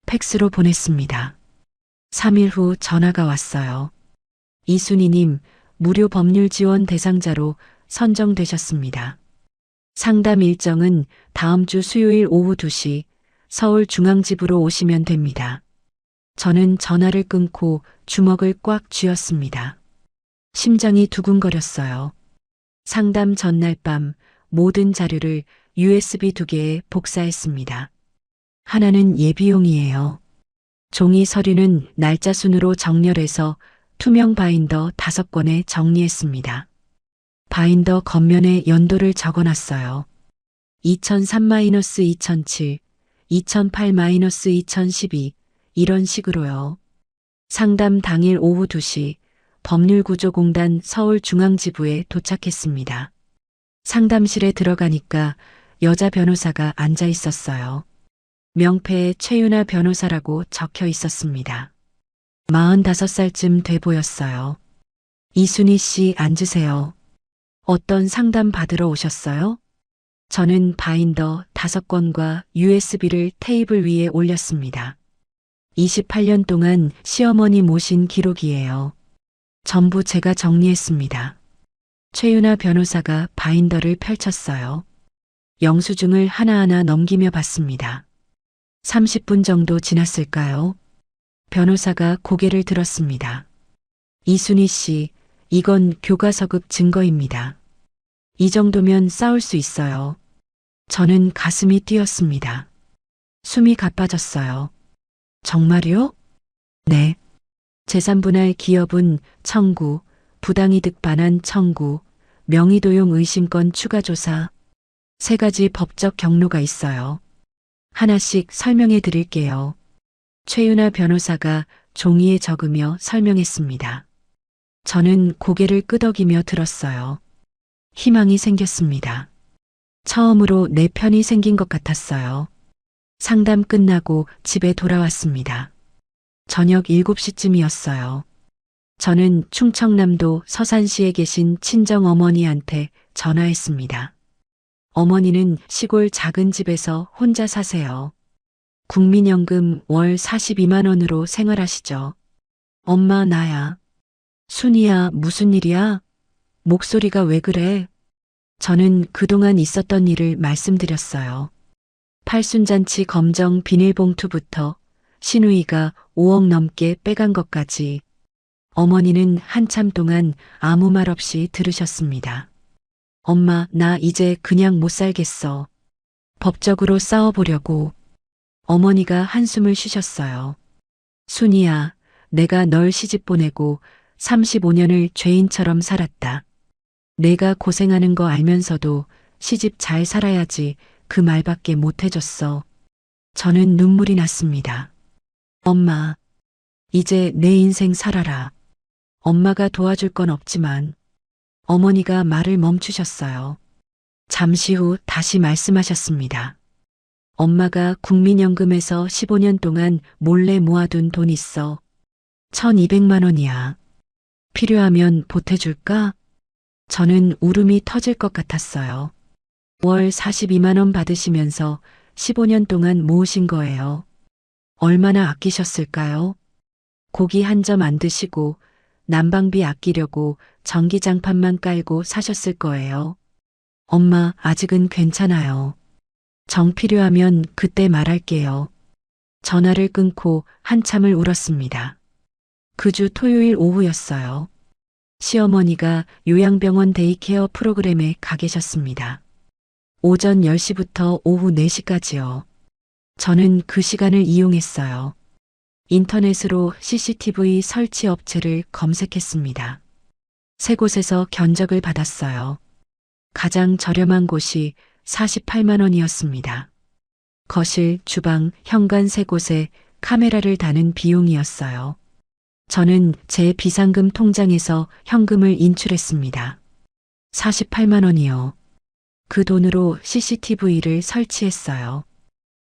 팩스로 보냈습니다. 3일 후 전화가 왔어요. 이순희님, 무료 법률 지원 대상자로 선정되셨습니다. 상담 일정은 다음 주 수요일 오후 2시 서울중앙지부로 오시면 됩니다. 저는 전화를 끊고 주먹을 꽉 쥐었습니다. 심장이 두근거렸어요. 상담 전날 밤 모든 자료를 USB 2개에 복사했습니다. 하나는 예비용이에요. 종이 서류는 날짜 순으로 정렬해서 투명 바인더 5권에 정리했습니다. 바인더 겉면에 연도를 적어놨어요. 2003-2007, 2008-2012 이런 식으로요. 상담 당일 오후 2시 법률구조공단 서울중앙지부에 도착했습니다. 상담실에 들어가니까 여자 변호사가 앉아 있었어요. 명패에 최윤아 변호사라고 적혀 있었습니다. 45살쯤 돼 보였어요. 이순희 씨 앉으세요. 어떤 상담 받으러 오셨어요? 저는 바인더 5권과 USB를 테이블 위에 올렸습니다. 28년 동안 시어머니 모신 기록이에요. 전부 제가 정리했습니다. 최윤아 변호사가 바인더를 펼쳤어요. 영수증을 하나하나 넘기며 봤습니다. 30분 정도 지났을까요? 변호사가 고개를 들었습니다. 이순희 씨, 이건 교과서급 증거입니다. 이 정도면 싸울 수 있어요. 저는 가슴이 뛰었습니다. 숨이 가빠졌어요. 정말요? 네. 재산분할 기여분 청구, 부당이득 반환 청구, 명의도용 의심권 추가 조사. 3가지 법적 경로가 있어요. 하나씩 설명해 드릴게요. 최윤아 변호사가 종이에 적으며 설명했습니다. 저는 고개를 끄덕이며 들었어요. 희망이 생겼습니다. 처음으로 내 편이 생긴 것 같았어요. 상담 끝나고 집에 돌아왔습니다. 저녁 7시쯤이었어요. 저는 충청남도 서산시에 계신 친정어머니한테 전화했습니다. 어머니는 시골 작은 집에서 혼자 사세요. 국민연금 월 42만 원으로 생활하시죠. 엄마, 나야. 순이야, 무슨 일이야? 목소리가 왜 그래? 저는 그동안 있었던 일을 말씀드렸어요. 팔순잔치 검정 비닐봉투부터 시누이가 5억 넘게 빼간 것까지. 어머니는 한참 동안 아무 말 없이 들으셨습니다. 엄마, 나 이제 그냥 못 살겠어. 법적으로 싸워보려고. 어머니가 한숨을 쉬셨어요. 순이야, 내가 널 시집 보내고 35년을 죄인처럼 살았다. 내가 고생하는 거 알면서도 시집 잘 살아야지 그 말밖에 못 해줬어. 저는 눈물이 났습니다. 엄마, 이제 내 인생 살아라. 엄마가 도와줄 건 없지만. 어머니가 말을 멈추셨어요. 잠시 후 다시 말씀하셨습니다. 엄마가 국민연금에서 15년 동안 몰래 모아둔 돈 있어. 1200만 원이야. 필요하면 보태줄까? 저는 울음이 터질 것 같았어요. 월 42만 원 받으시면서 15년 동안 모으신 거예요. 얼마나 아끼셨을까요? 고기 한 점 안 드시고 난방비 아끼려고 전기장판만 깔고 사셨을 거예요. 엄마, 아직은 괜찮아요. 정 필요하면 그때 말할게요. 전화를 끊고 한참을 울었습니다. 그 주 토요일 오후였어요. 시어머니가 요양병원 데이케어 프로그램에 가 계셨습니다. 오전 10시부터 오후 4시까지요. 저는 그 시간을 이용했어요. 인터넷으로 CCTV 설치 업체를 검색했습니다. 3곳에서 견적을 받았어요. 가장 저렴한 곳이 48만 원이었습니다. 거실, 주방, 현관 3곳에 카메라를 다는 비용이었어요. 저는 제 비상금 통장에서 현금을 인출했습니다. 48만 원이요. 그 돈으로 CCTV를 설치했어요.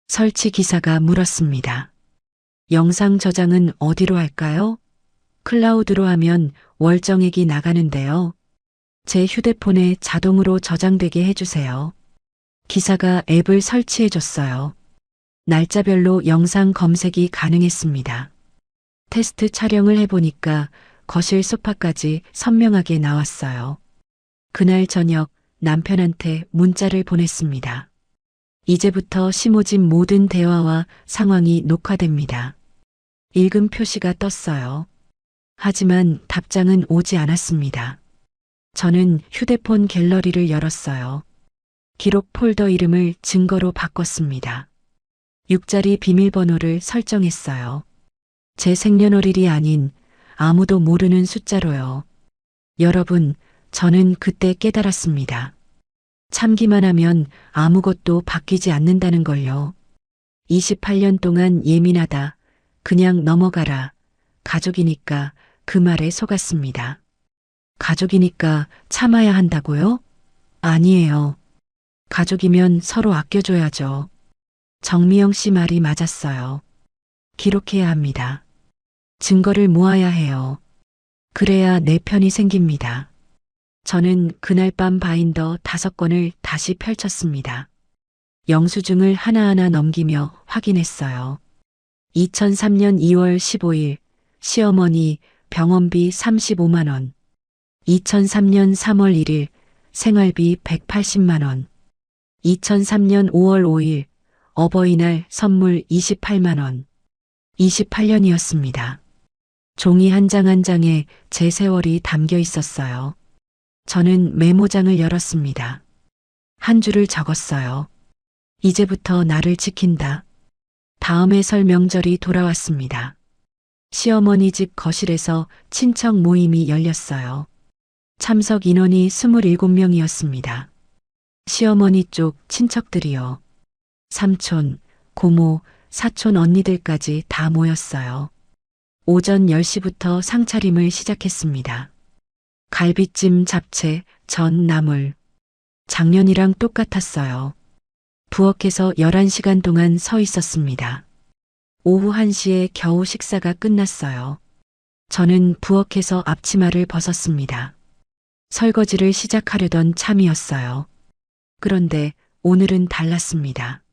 설치 기사가 물었습니다. 영상 저장은 어디로 할까요? 클라우드로 하면 월정액이 나가는데요. 제 휴대폰에 자동으로 저장되게 해주세요. 기사가 앱을 설치해줬어요. 날짜별로 영상 검색이 가능했습니다. 테스트 촬영을 해보니까 거실 소파까지 선명하게 나왔어요. 그날 저녁 남편한테 문자를 보냈습니다. 이제부터 심오진 모든 대화와 상황이 녹화됩니다. 읽음 표시가 떴어요. 하지만 답장은 오지 않았습니다. 저는 휴대폰 갤러리를 열었어요. 기록 폴더 이름을 증거로 바꿨습니다. 6자리 비밀번호를 설정했어요. 제 생년월일이 아닌 아무도 모르는 숫자로요. 여러분, 저는 그때 깨달았습니다. 참기만 하면 아무것도 바뀌지 않는다는 걸요. 28년 동안 예민하다. 그냥 넘어가라. 가족이니까 그 말에 속았습니다. 가족이니까 참아야 한다고요? 아니에요. 가족이면 서로 아껴줘야죠. 정미영 씨 말이 맞았어요. 기록해야 합니다. 증거를 모아야 해요. 그래야 내 편이 생깁니다. 저는 그날 밤 바인더 5권을 다시 펼쳤습니다. 영수증을 하나하나 넘기며 확인했어요. 2003년 2월 15일 시어머니 병원비 35만 원. 2003년 3월 1일 생활비 180만 원. 2003년 5월 5일 어버이날 선물 28만 원. 28년이었습니다. 종이 한 장 한 장에 제 세월이 담겨 있었어요. 저는 메모장을 열었습니다. 한 줄을 적었어요. 이제부터 나를 지킨다. 다음에 설 명절이 돌아왔습니다. 시어머니 집 거실에서 친척 모임이 열렸어요. 참석 인원이 27명이었습니다. 시어머니 쪽 친척들이요. 삼촌, 고모, 사촌 언니들까지 다 모였어요. 오전 10시부터 상차림을 시작했습니다. 갈비찜, 잡채, 전, 나물. 작년이랑 똑같았어요. 부엌에서 11시간 동안 서 있었습니다. 오후 1시에 겨우 식사가 끝났어요. 저는 부엌에서 앞치마를 벗었습니다. 설거지를 시작하려던 참이었어요. 그런데 오늘은 달랐습니다.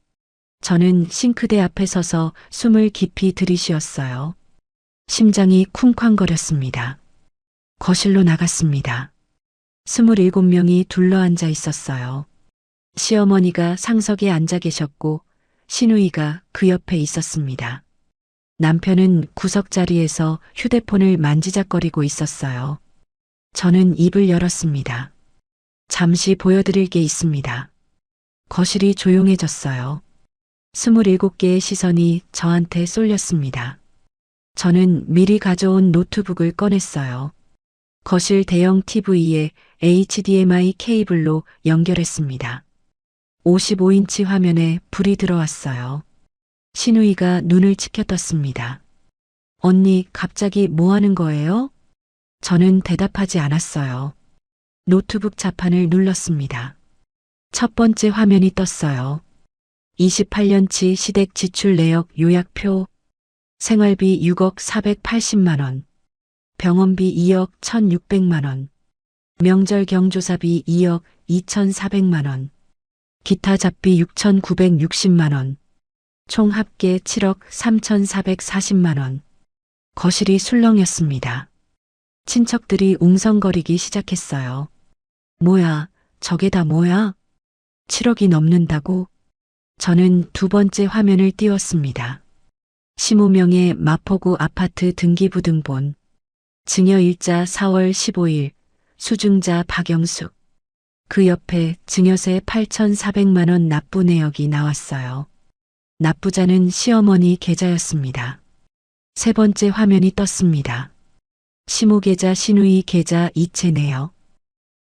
저는 싱크대 앞에 서서 숨을 깊이 들이쉬었어요. 심장이 쿵쾅거렸습니다. 거실로 나갔습니다. 27명이 둘러앉아 있었어요. 시어머니가 상석에 앉아 계셨고 시누이가 그 옆에 있었습니다. 남편은 구석 자리에서 휴대폰을 만지작거리고 있었어요. 저는 입을 열었습니다. 잠시 보여드릴 게 있습니다. 거실이 조용해졌어요. 27개의 시선이 저한테 쏠렸습니다. 저는 미리 가져온 노트북을 꺼냈어요. 거실 대형 TV에 HDMI 케이블로 연결했습니다. 55인치 화면에 불이 들어왔어요. 시누이가 눈을 치켜떴습니다. 언니, 갑자기 뭐 하는 거예요? 저는 대답하지 않았어요. 노트북 자판을 눌렀습니다. 첫 번째 화면이 떴어요. 28년치 시댁 지출 내역 요약표. 생활비 6억 480만 원. 병원비 2억 1,600만 원. 명절 경조사비 2억 2,400만 원. 기타 잡비 6,960만 원. 총 합계 7억 3,440만 원. 거실이 술렁였습니다. 친척들이 웅성거리기 시작했어요. 뭐야, 저게 다 뭐야? 7억이 넘는다고? 저는 두 번째 화면을 띄웠습니다. 15명의 마포구 아파트 등기부등본. 증여일자 4월 15일, 수증자 박영숙. 그 옆에 증여세 8,400만 원 납부 내역이 나왔어요. 납부자는 시어머니 계좌였습니다. 세 번째 화면이 떴습니다. 시모 계좌, 시누이 계좌 이체 내역.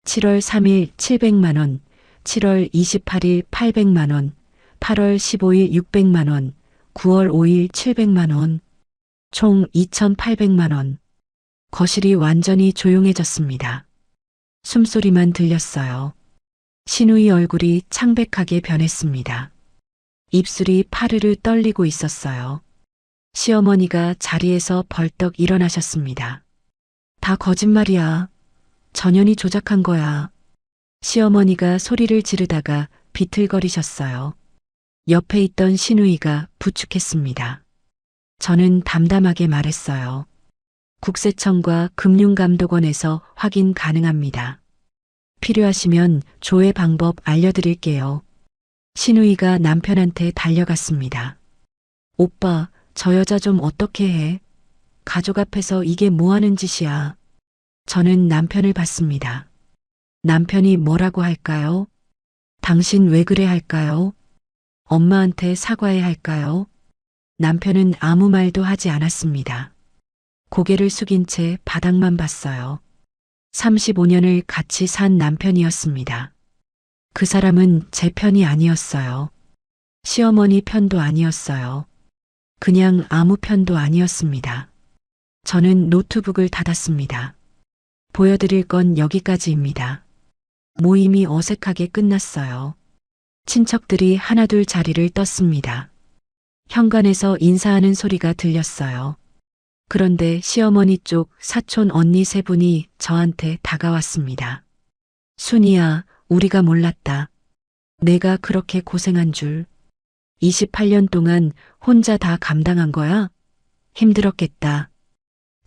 7월 3일 700만 원, 7월 28일 800만 원, 8월 15일 600만 원, 9월 5일 700만 원, 총 2,800만 원. 거실이 완전히 조용해졌습니다. 숨소리만 들렸어요. 시누이 얼굴이 창백하게 변했습니다. 입술이 파르르 떨리고 있었어요. 시어머니가 자리에서 벌떡 일어나셨습니다. 다 거짓말이야. 전현이 조작한 거야. 시어머니가 소리를 지르다가 비틀거리셨어요. 옆에 있던 시누이가 부축했습니다. 저는 담담하게 말했어요. 국세청과 금융감독원에서 확인 가능합니다. 필요하시면 조회 방법 알려드릴게요. 시누이가 남편한테 달려갔습니다. 오빠, 저 여자 좀 어떻게 해? 가족 앞에서 이게 뭐 하는 짓이야? 저는 남편을 봤습니다. 남편이 뭐라고 할까요? 당신 왜 그래 할까요? 엄마한테 사과해야 할까요? 남편은 아무 말도 하지 않았습니다. 고개를 숙인 채 바닥만 봤어요. 35년을 같이 산 남편이었습니다. 그 사람은 제 편이 아니었어요. 시어머니 편도 아니었어요. 그냥 아무 편도 아니었습니다. 저는 노트북을 닫았습니다. 보여드릴 건 여기까지입니다. 모임이 어색하게 끝났어요. 친척들이 하나둘 자리를 떴습니다. 현관에서 인사하는 소리가 들렸어요. 그런데 시어머니 쪽 사촌 언니 세 분이 저한테 다가왔습니다. 순이야, 우리가 몰랐다. 내가 그렇게 고생한 줄. 28년 동안 혼자 다 감당한 거야? 힘들었겠다.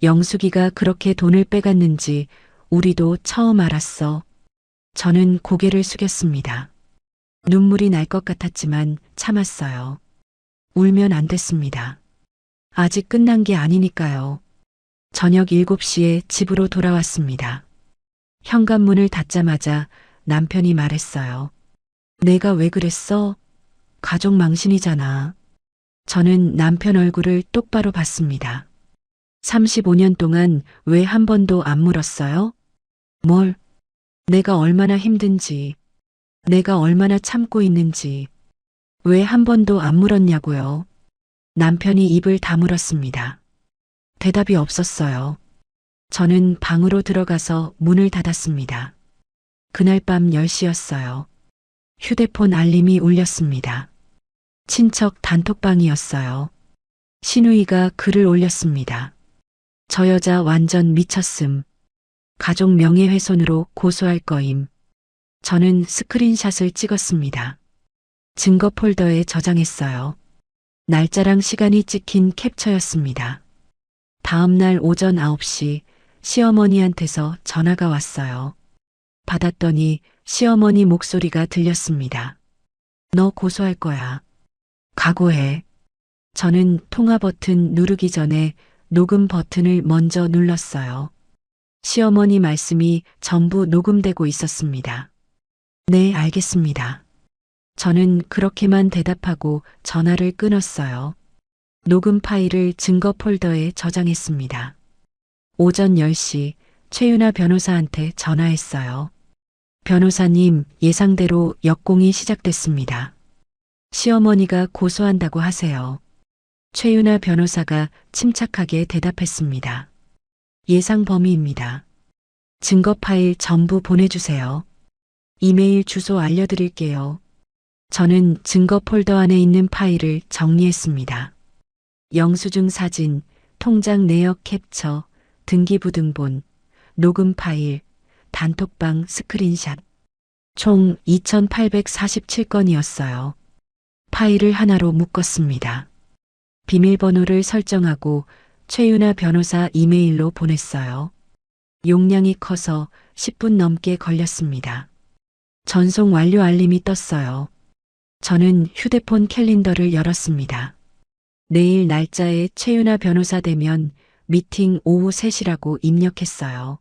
영숙이가 그렇게 돈을 빼갔는지 우리도 처음 알았어. 저는 고개를 숙였습니다. 눈물이 날 것 같았지만 참았어요. 울면 안 됐습니다. 아직 끝난 게 아니니까요. 저녁 7시에 집으로 돌아왔습니다. 현관문을 닫자마자 남편이 말했어요. 내가 왜 그랬어? 가족 망신이잖아. 저는 남편 얼굴을 똑바로 봤습니다. 35년 동안 왜 한 번도 안 물었어요? 뭘? 내가 얼마나 힘든지, 내가 얼마나 참고 있는지, 왜 한 번도 안 물었냐고요. 남편이 입을 다물었습니다. 대답이 없었어요. 저는 방으로 들어가서 문을 닫았습니다. 그날 밤 10시였어요. 휴대폰 알림이 울렸습니다. 친척 단톡방이었어요. 신우이가 글을 올렸습니다. 저 여자 완전 미쳤음. 가족 명예훼손으로 고소할 거임. 저는 스크린샷을 찍었습니다. 증거 폴더에 저장했어요. 날짜랑 시간이 찍힌 캡처였습니다. 다음 날 오전 9시 시어머니한테서 전화가 왔어요. 받았더니 시어머니 목소리가 들렸습니다. 너 고소할 거야. 각오해. 저는 통화 버튼 누르기 전에 녹음 버튼을 먼저 눌렀어요. 시어머니 말씀이 전부 녹음되고 있었습니다. 네, 알겠습니다. 저는 그렇게만 대답하고 전화를 끊었어요. 녹음 파일을 증거 폴더에 저장했습니다. 오전 10시 최윤아 변호사한테 전화했어요. 변호사님, 예상대로 역공이 시작됐습니다. 시어머니가 고소한다고 하세요. 최윤아 변호사가 침착하게 대답했습니다. 예상 범위입니다. 증거 파일 전부 보내주세요. 이메일 주소 알려드릴게요. 저는 증거 폴더 안에 있는 파일을 정리했습니다. 영수증 사진, 통장 내역 캡처, 등기부등본, 녹음 파일, 단톡방 스크린샷. 총 2847건이었어요. 파일을 하나로 묶었습니다. 비밀번호를 설정하고 최윤아 변호사 이메일로 보냈어요. 용량이 커서 10분 넘게 걸렸습니다. 전송 완료 알림이 떴어요. 저는 휴대폰 캘린더를 열었습니다. 내일 날짜에 최윤아 변호사 대면 미팅 오후 3시라고 입력했어요.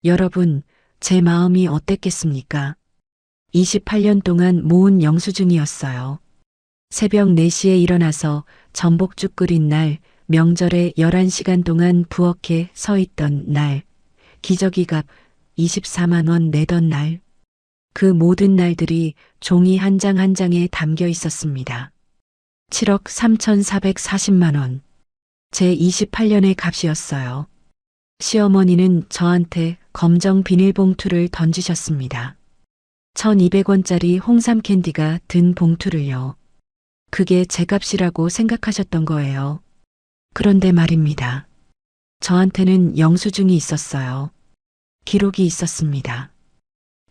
여러분, 제 마음이 어땠겠습니까? 28년 동안 모은 영수증이었어요. 새벽 4시에 일어나서 전복죽 끓인 날, 명절에 11시간 동안 부엌에 서 있던 날, 기저귀값 24만 원 내던 날, 그 모든 날들이 종이 한 장 한 장에 담겨 있었습니다. 7억 3,440만 원. 제 28년의 값이었어요. 시어머니는 저한테 검정 비닐봉투를 던지셨습니다. 1,200원짜리 홍삼 캔디가 든 봉투를요. 그게 제 값이라고 생각하셨던 거예요. 그런데 말입니다. 저한테는 영수증이 있었어요. 기록이 있었습니다.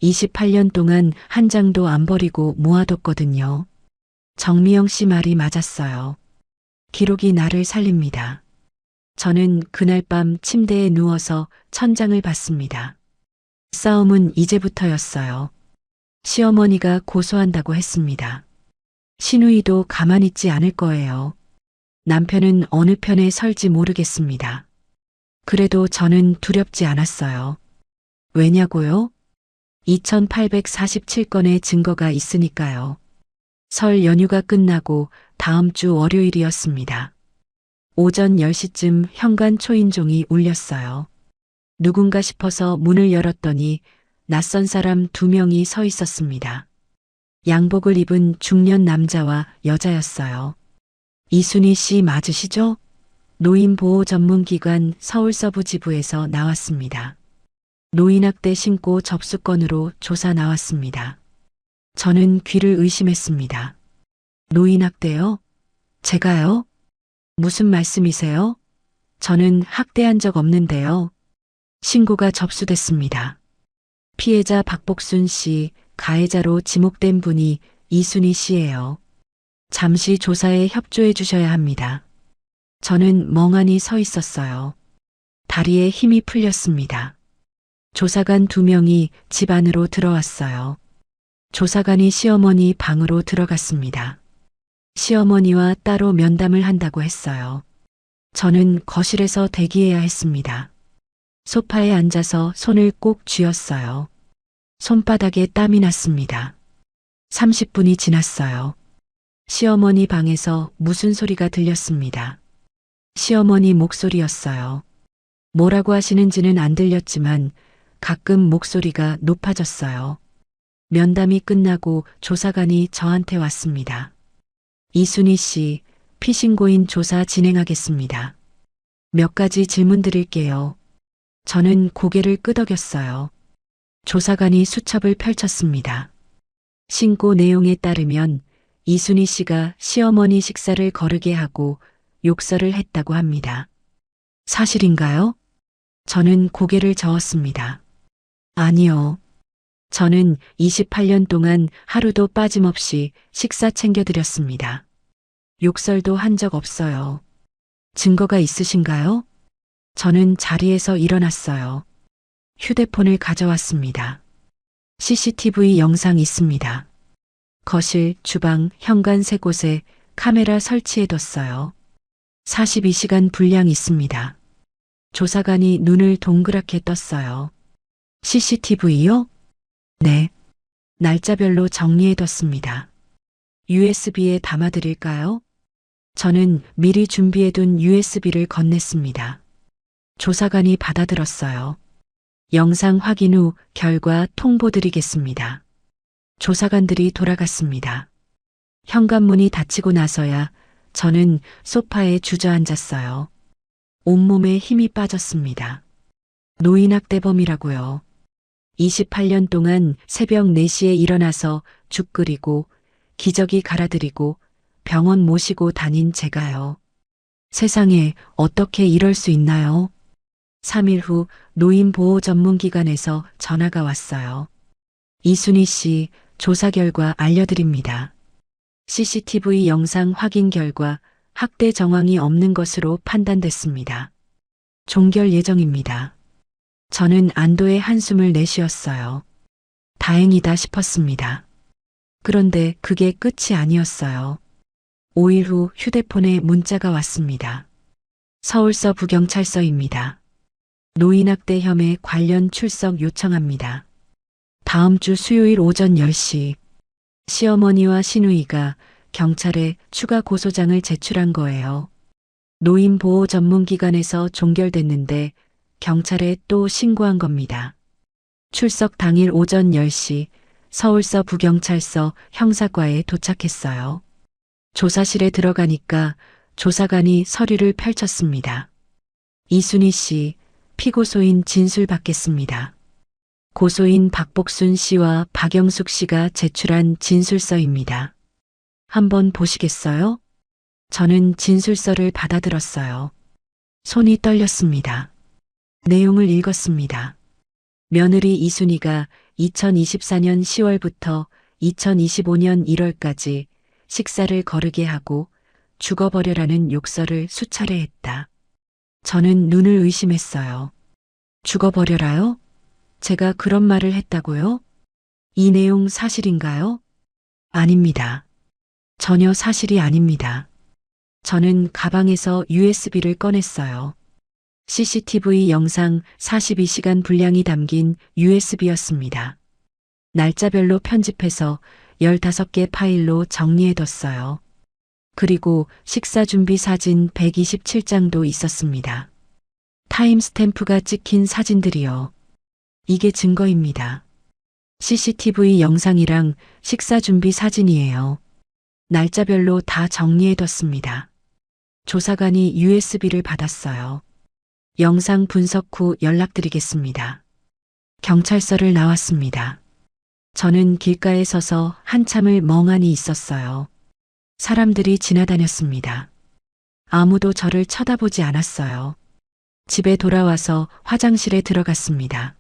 28년 동안 한 장도 안 버리고 모아뒀거든요. 정미영 씨 말이 맞았어요. 기록이 나를 살립니다. 저는 그날 밤 침대에 누워서 천장을 봤습니다. 싸움은 이제부터였어요. 시어머니가 고소한다고 했습니다. 신우이도 가만히 있지 않을 거예요. 남편은 어느 편에 설지 모르겠습니다. 그래도 저는 두렵지 않았어요. 왜냐고요? 2847건의 증거가 있으니까요. 설 연휴가 끝나고 다음 주 월요일이었습니다. 오전 10시쯤 현관 초인종이 울렸어요. 누군가 싶어서 문을 열었더니 낯선 사람 2명이 서 있었습니다. 양복을 입은 중년 남자와 여자였어요. 이순희 씨 맞으시죠? 노인보호전문기관 서울서부지부에서 나왔습니다. 노인학대 신고 접수건으로 조사 나왔습니다. 저는 귀를 의심했습니다. 노인학대요? 제가요? 무슨 말씀이세요? 저는 학대한 적 없는데요. 신고가 접수됐습니다. 피해자 박복순 씨, 가해자로 지목된 분이 이순희 씨예요. 잠시 조사에 협조해 주셔야 합니다. 저는 멍하니 서 있었어요. 다리에 힘이 풀렸습니다. 조사관 2명이 집 안으로 들어왔어요. 조사관이 시어머니 방으로 들어갔습니다. 시어머니와 따로 면담을 한다고 했어요. 저는 거실에서 대기해야 했습니다. 소파에 앉아서 손을 꼭 쥐었어요. 손바닥에 땀이 났습니다. 30분이 지났어요. 시어머니 방에서 무슨 소리가 들렸습니다. 시어머니 목소리였어요. 뭐라고 하시는지는 안 들렸지만 가끔 목소리가 높아졌어요. 면담이 끝나고 조사관이 저한테 왔습니다. 이순희 씨, 피신고인 조사 진행하겠습니다. 몇 가지 질문 드릴게요. 저는 고개를 끄덕였어요. 조사관이 수첩을 펼쳤습니다. 신고 내용에 따르면 이순희 씨가 시어머니 식사를 거르게 하고 욕설을 했다고 합니다. 사실인가요? 저는 고개를 저었습니다. 아니요. 저는 28년 동안 하루도 빠짐없이 식사 챙겨드렸습니다. 욕설도 한 적 없어요. 증거가 있으신가요? 저는 자리에서 일어났어요. 휴대폰을 가져왔습니다. CCTV 영상 있습니다. 거실, 주방, 현관 세 곳에 카메라 설치해뒀어요. 42시간 분량 있습니다. 조사관이 눈을 동그랗게 떴어요. CCTV요? 네. 날짜별로 정리해뒀습니다. USB에 담아드릴까요? 저는 미리 준비해둔 USB를 건넸습니다. 조사관이 받아들었어요. 영상 확인 후 결과 통보드리겠습니다. 조사관들이 돌아갔습니다. 현관문이 닫히고 나서야 저는 소파에 주저앉았어요. 온몸에 힘이 빠졌습니다. 노인학대범이라고요. 28년 동안 새벽 4시에 일어나서 죽 끓이고 기저귀 갈아드리고 병원 모시고 다닌 제가요. 세상에 어떻게 이럴 수 있나요? 3일 후 노인보호 전문기관에서 전화가 왔어요. 이순희 씨, 조사 결과 알려드립니다. CCTV 영상 확인 결과 학대 정황이 없는 것으로 판단됐습니다. 종결 예정입니다. 저는 안도의 한숨을 내쉬었어요. 다행이다 싶었습니다. 그런데 그게 끝이 아니었어요. 5일 후 휴대폰에 문자가 왔습니다. 서울서 부경찰서입니다. 노인학대 혐의 관련 출석 요청합니다. 다음 주 수요일 오전 10시 시어머니와 시누이가 경찰에 추가 고소장을 제출한 거예요. 노인보호 전문기관에서 종결됐는데 경찰에 또 신고한 겁니다. 출석 당일 오전 10시 서울서 부경찰서 형사과에 도착했어요. 조사실에 들어가니까 조사관이 서류를 펼쳤습니다. 이순희 씨, 피고소인 진술 받겠습니다. 고소인 박복순 씨와 박영숙 씨가 제출한 진술서입니다. 한번 보시겠어요? 저는 진술서를 받아들었어요. 손이 떨렸습니다. 내용을 읽었습니다. 며느리 이순희가 2024년 10월부터 2025년 1월까지 식사를 거르게 하고 죽어버려라는 욕설을 수차례 했다. 저는 눈을 의심했어요. 죽어버려라요? 제가 그런 말을 했다고요? 이 내용 사실인가요? 아닙니다. 전혀 사실이 아닙니다. 저는 가방에서 USB를 꺼냈어요. CCTV 영상 42시간 분량이 담긴 USB였습니다. 날짜별로 편집해서 15개 파일로 정리해뒀어요. 그리고 식사 준비 사진 127장도 있었습니다. 타임스탬프가 찍힌 사진들이요. 이게 증거입니다. CCTV 영상이랑 식사 준비 사진이에요. 날짜별로 다 정리해뒀습니다. 조사관이 USB를 받았어요. 영상 분석 후 연락드리겠습니다. 경찰서를 나왔습니다. 저는 길가에 서서 한참을 멍하니 있었어요. 사람들이 지나다녔습니다. 아무도 저를 쳐다보지 않았어요. 집에 돌아와서 화장실에 들어갔습니다.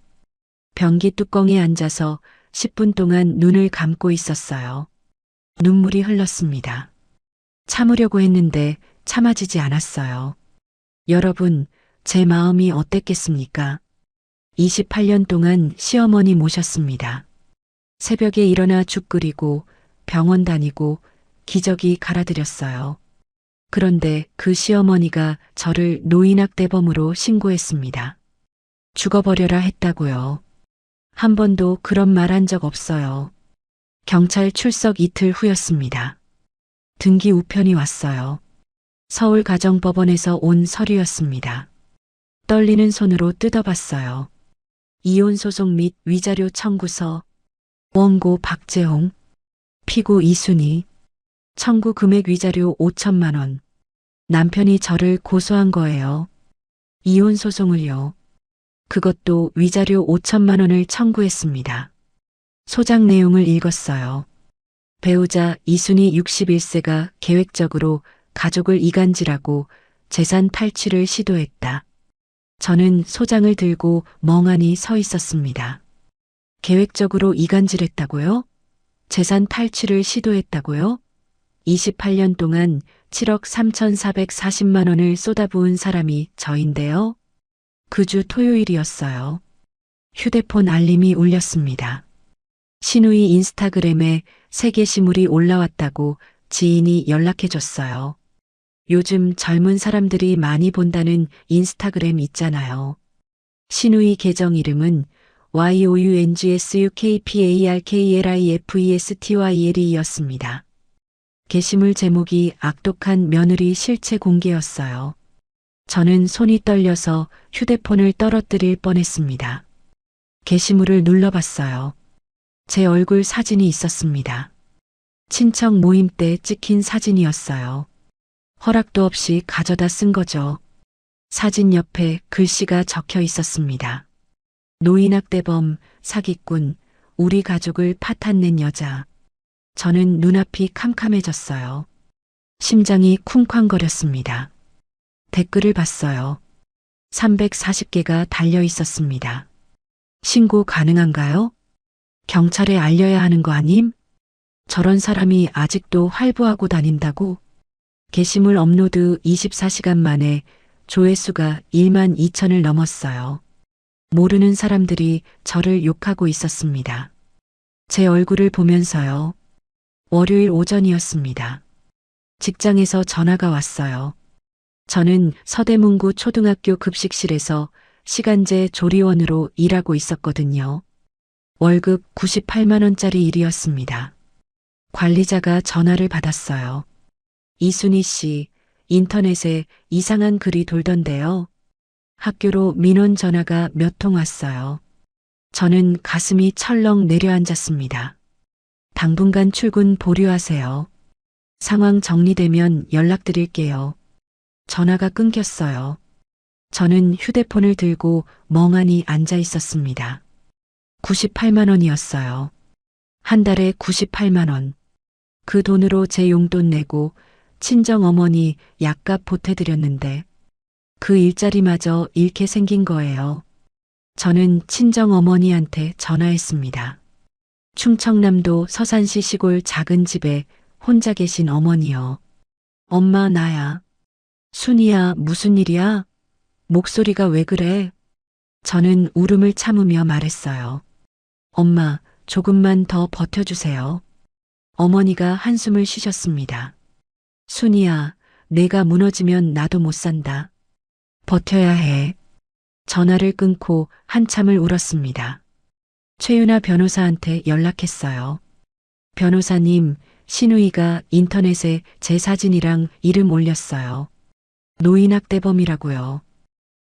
변기 뚜껑에 앉아서 10분 동안 눈을 감고 있었어요. 눈물이 흘렀습니다. 참으려고 했는데 참아지지 않았어요. 여러분, 제 마음이 어땠겠습니까? 28년 동안 시어머니 모셨습니다. 새벽에 일어나 죽 끓이고 병원 다니고 기저귀 갈아드렸어요. 그런데 그 시어머니가 저를 노인학대범으로 신고했습니다. 죽어버려라 했다고요. 한 번도 그런 말 한 적 없어요. 경찰 출석 이틀 후였습니다. 등기 우편이 왔어요. 서울가정법원에서 온 서류였습니다. 떨리는 손으로 뜯어봤어요. 이혼 소송 및 위자료 청구서, 원고 박재홍, 피고 이순희, 청구 금액 위자료 5천만 원. 남편이 저를 고소한 거예요. 이혼 소송을요. 그것도 위자료 5천만 원을 청구했습니다. 소장 내용을 읽었어요. 배우자 이순희 61세가 계획적으로 가족을 이간질하고 재산 탈취를 시도했다. 저는 소장을 들고 멍하니 서 있었습니다. 계획적으로 이간질했다고요? 재산 탈취를 시도했다고요? 28년 동안 7억 3,440만 원을 쏟아부은 사람이 저인데요. 그 주 토요일이었어요. 휴대폰 알림이 울렸습니다. 신우이 인스타그램에 새 게시물이 올라왔다고 지인이 연락해줬어요. 요즘 젊은 사람들이 많이 본다는 인스타그램 있잖아요. 신우이 계정 이름은 YOUNGSUKPARKLIFESTYL이었습니다. 게시물 제목이 악독한 며느리 실체 공개였어요. 저는 손이 떨려서 휴대폰을 떨어뜨릴 뻔했습니다. 게시물을 눌러봤어요. 제 얼굴 사진이 있었습니다. 친척 모임 때 찍힌 사진이었어요. 허락도 없이 가져다 쓴 거죠. 사진 옆에 글씨가 적혀 있었습니다. 노인학대범, 사기꾼, 우리 가족을 파탄낸 여자. 저는 눈앞이 캄캄해졌어요. 심장이 쿵쾅거렸습니다. 댓글을 봤어요. 340개가 달려 있었습니다. 신고 가능한가요? 경찰에 알려야 하는 거 아님? 저런 사람이 아직도 활보하고 다닌다고? 게시물 업로드 24시간 만에 조회수가 1만 2천을 넘었어요. 모르는 사람들이 저를 욕하고 있었습니다. 제 얼굴을 보면서요. 월요일 오전이었습니다. 직장에서 전화가 왔어요. 저는 서대문구 초등학교 급식실에서 시간제 조리원으로 일하고 있었거든요. 월급 98만 원짜리 일이었습니다. 관리자가 전화를 받았어요. 이순희 씨, 인터넷에 이상한 글이 돌던데요. 학교로 민원 전화가 몇 통 왔어요. 저는 가슴이 철렁 내려앉았습니다. 당분간 출근 보류하세요. 상황 정리되면 연락드릴게요. 전화가 끊겼어요. 저는 휴대폰을 들고 멍하니 앉아 있었습니다. 98만 원이었어요. 한 달에 98만 원. 그 돈으로 제 용돈 내고 친정 어머니 약값 보태드렸는데 그 일자리마저 잃게 생긴 거예요. 저는 친정 어머니한테 전화했습니다. 충청남도 서산시 시골 작은 집에 혼자 계신 어머니요. 엄마 나야. 순이야 무슨 일이야? 목소리가 왜 그래? 저는 울음을 참으며 말했어요. 엄마 조금만 더 버텨주세요. 어머니가 한숨을 쉬셨습니다. 순이야 내가 무너지면 나도 못 산다. 버텨야 해. 전화를 끊고 한참을 울었습니다. 최윤아 변호사한테 연락했어요. 변호사님, 신우이가 인터넷에 제 사진이랑 이름 올렸어요. 노인학대범이라고요.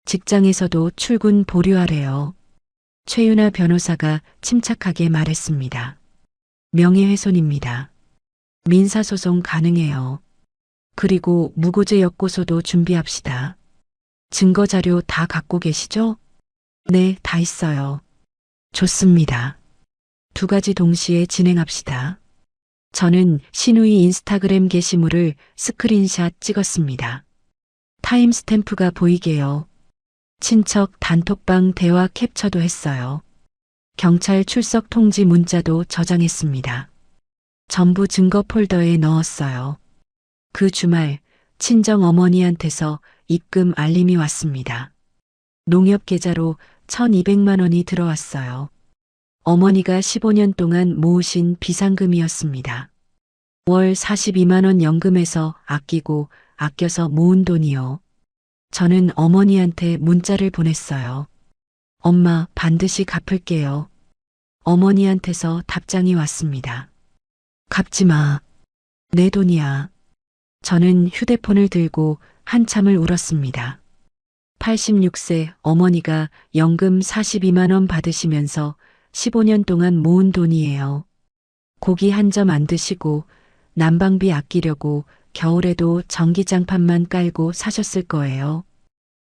직장에서도 출근 보류하래요. 최윤아 변호사가 침착하게 말했습니다. 명예훼손입니다. 민사소송 가능해요. 그리고 무고죄 역고소도 준비합시다. 증거자료 다 갖고 계시죠? 네, 다 있어요. 좋습니다. 두 가지 동시에 진행합시다. 저는 신우이 인스타그램 게시물을 스크린샷 찍었습니다. 타임스탬프가 보이게요. 친척 단톡방 대화 캡처도 했어요. 경찰 출석 통지 문자도 저장했습니다. 전부 증거 폴더에 넣었어요. 그 주말 친정 어머니한테서 입금 알림이 왔습니다. 농협 계좌로 1,200만 원이 들어왔어요. 어머니가 15년 동안 모으신 비상금이었습니다. 월 42만 원 연금에서 아끼고 아껴서 모은 돈이요. 저는 어머니한테 문자를 보냈어요. 엄마, 반드시 갚을게요. 어머니한테서 답장이 왔습니다. 갚지 마. 내 돈이야. 저는 휴대폰을 들고 한참을 울었습니다. 86세 어머니가 연금 42만 원 받으시면서 15년 동안 모은 돈이에요. 고기 한 점 안 드시고 난방비 아끼려고 겨울에도 전기장판만 깔고 사셨을 거예요.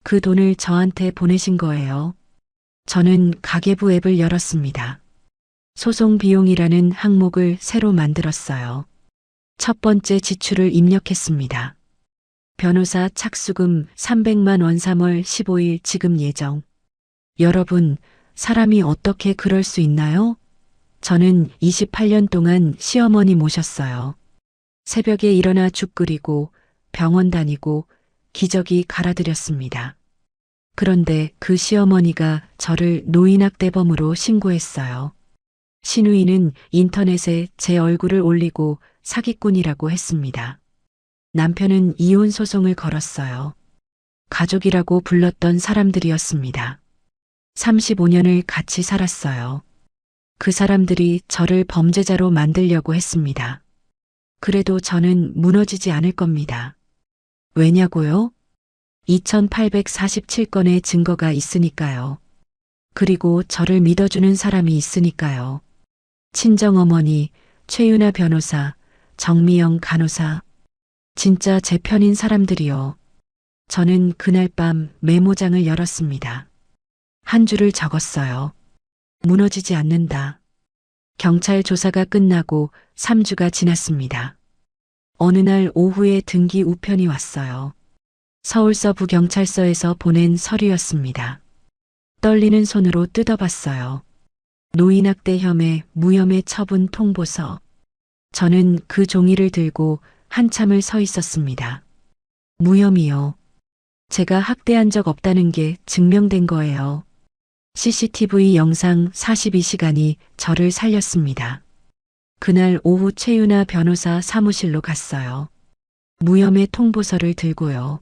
그 돈을 저한테 보내신 거예요. 저는 가계부 앱을 열었습니다. 소송 비용이라는 항목을 새로 만들었어요. 첫 번째 지출을 입력했습니다. 변호사 착수금 300만 원 3월 15일 지급 예정. 여러분, 사람이 어떻게 그럴 수 있나요? 저는 28년 동안 시어머니 모셨어요. 새벽에 일어나 죽 끓이고 병원 다니고 기저귀 갈아드렸습니다. 그런데 그 시어머니가 저를 노인학대범으로 신고했어요. 신우이는 인터넷에 제 얼굴을 올리고 사기꾼이라고 했습니다. 남편은 이혼 소송을 걸었어요. 가족이라고 불렀던 사람들이었습니다. 35년을 같이 살았어요. 그 사람들이 저를 범죄자로 만들려고 했습니다. 그래도 저는 무너지지 않을 겁니다. 왜냐고요? 2847건의 증거가 있으니까요. 그리고 저를 믿어주는 사람이 있으니까요. 친정어머니, 최윤아 변호사, 정미영 간호사, 진짜 제 편인 사람들이요. 저는 그날 밤 메모장을 열었습니다. 한 줄을 적었어요. 무너지지 않는다. 경찰 조사가 끝나고 3주가 지났습니다. 어느 날 오후에 등기 우편이 왔어요. 서울서부경찰서에서 보낸 서류였습니다. 떨리는 손으로 뜯어봤어요. 노인학대 혐의 무혐의 처분 통보서. 저는 그 종이를 들고 한참을 서 있었습니다. 무혐의요. 제가 학대한 적 없다는 게 증명된 거예요. CCTV 영상 42시간이 저를 살렸습니다. 그날 오후 최윤아 변호사 사무실로 갔어요. 무혐의 통보서를 들고요.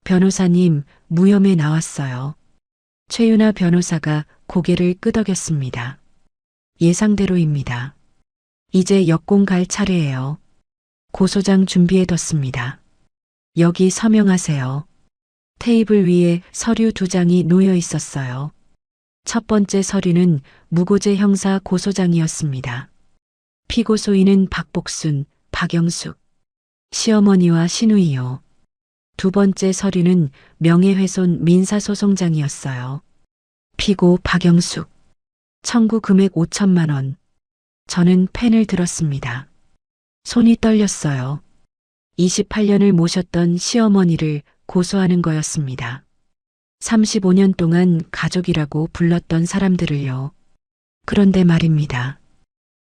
변호사님, 무혐의 나왔어요. 최윤아 변호사가 고개를 끄덕였습니다. 예상대로입니다. 이제 역공 갈 차례예요. 고소장 준비해뒀습니다. 여기 서명하세요. 테이블 위에 서류 2장이 놓여 있었어요. 첫 번째 서류는 무고죄 형사 고소장이었습니다. 피고소인은 박복순, 박영숙, 시어머니와 신우이요. 두 번째 서류는 명예훼손 민사소송장이었어요. 피고 박영숙, 청구 금액 5천만 원. 저는 펜을 들었습니다. 손이 떨렸어요. 28년을 모셨던 시어머니를 고소하는 거였습니다. 35년 동안 가족이라고 불렀던 사람들을요. 그런데 말입니다.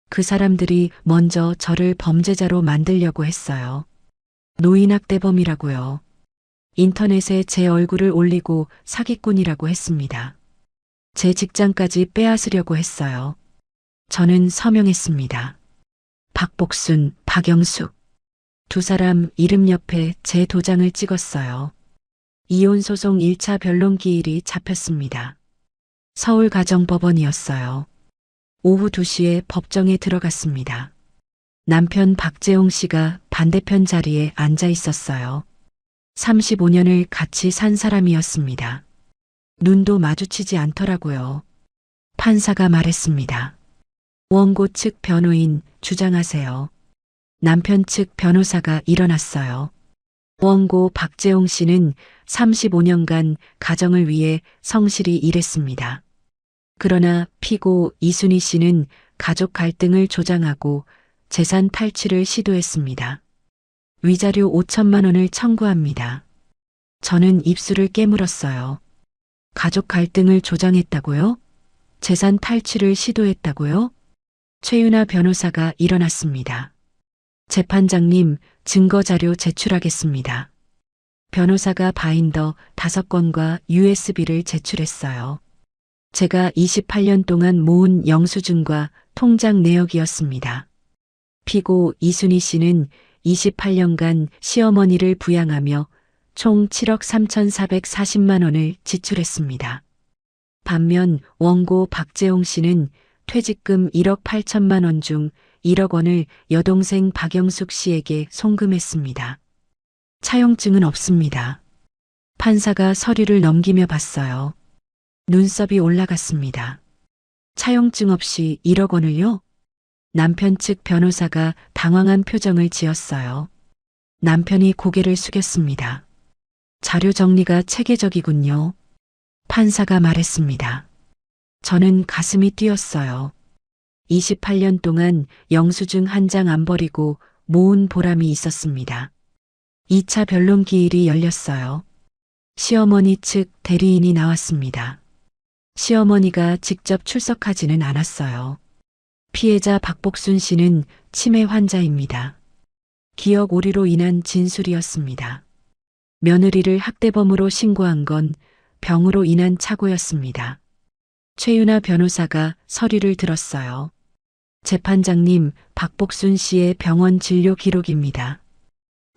그 사람들이 먼저 저를 범죄자로 만들려고 했어요. 노인학대범이라고요. 인터넷에 제 얼굴을 올리고 사기꾼이라고 했습니다. 제 직장까지 빼앗으려고 했어요. 저는 서명했습니다. 박복순, 박영숙. 두 사람 이름 옆에 제 도장을 찍었어요. 이혼소송 1차 변론 기일이 잡혔습니다. 서울가정법원이었어요. 오후 2시에 법정에 들어갔습니다. 남편 박재홍 씨가 반대편 자리에 앉아 있었어요. 35년을 같이 산 사람이었습니다. 눈도 마주치지 않더라고요. 판사가 말했습니다. 원고 측 변호인 주장하세요. 남편 측 변호사가 일어났어요. 원고 박재홍 씨는 35년간 가정을 위해 성실히 일했습니다. 그러나 피고 이순희 씨는 가족 갈등을 조장하고 재산 탈취를 시도했습니다. 위자료 5천만 원을 청구합니다. 저는 입술을 깨물었어요. 가족 갈등을 조장했다고요? 재산 탈취를 시도했다고요? 최윤아 변호사가 일어났습니다. 재판장님, 증거 자료 제출하겠습니다. 변호사가 바인더 5건과 USB를 제출했어요. 제가 28년 동안 모은 영수증과 통장 내역이었습니다. 피고 이순희 씨는 28년간 시어머니를 부양하며 총 7억 3,440만 원을 지출했습니다. 반면 원고 박재홍 씨는 퇴직금 1억 8천만 원 중 1억 원을 여동생 박영숙 씨에게 송금했습니다. 차용증은 없습니다. 판사가 서류를 넘기며 봤어요. 눈썹이 올라갔습니다. 차용증 없이 1억 원을요? 남편 측 변호사가 당황한 표정을 지었어요. 남편이 고개를 숙였습니다. 자료 정리가 체계적이군요. 판사가 말했습니다. 저는 가슴이 뛰었어요. 28년 동안 영수증 한 장 안 버리고 모은 보람이 있었습니다. 2차 변론 기일이 열렸어요. 시어머니 측 대리인이 나왔습니다. 시어머니가 직접 출석하지는 않았어요. 피해자 박복순 씨는 치매 환자입니다. 기억 오류로 인한 진술이었습니다. 며느리를 학대범으로 신고한 건 병으로 인한 착오였습니다. 최윤아 변호사가 서류를 들었어요. 재판장님, 박복순 씨의 병원 진료 기록입니다.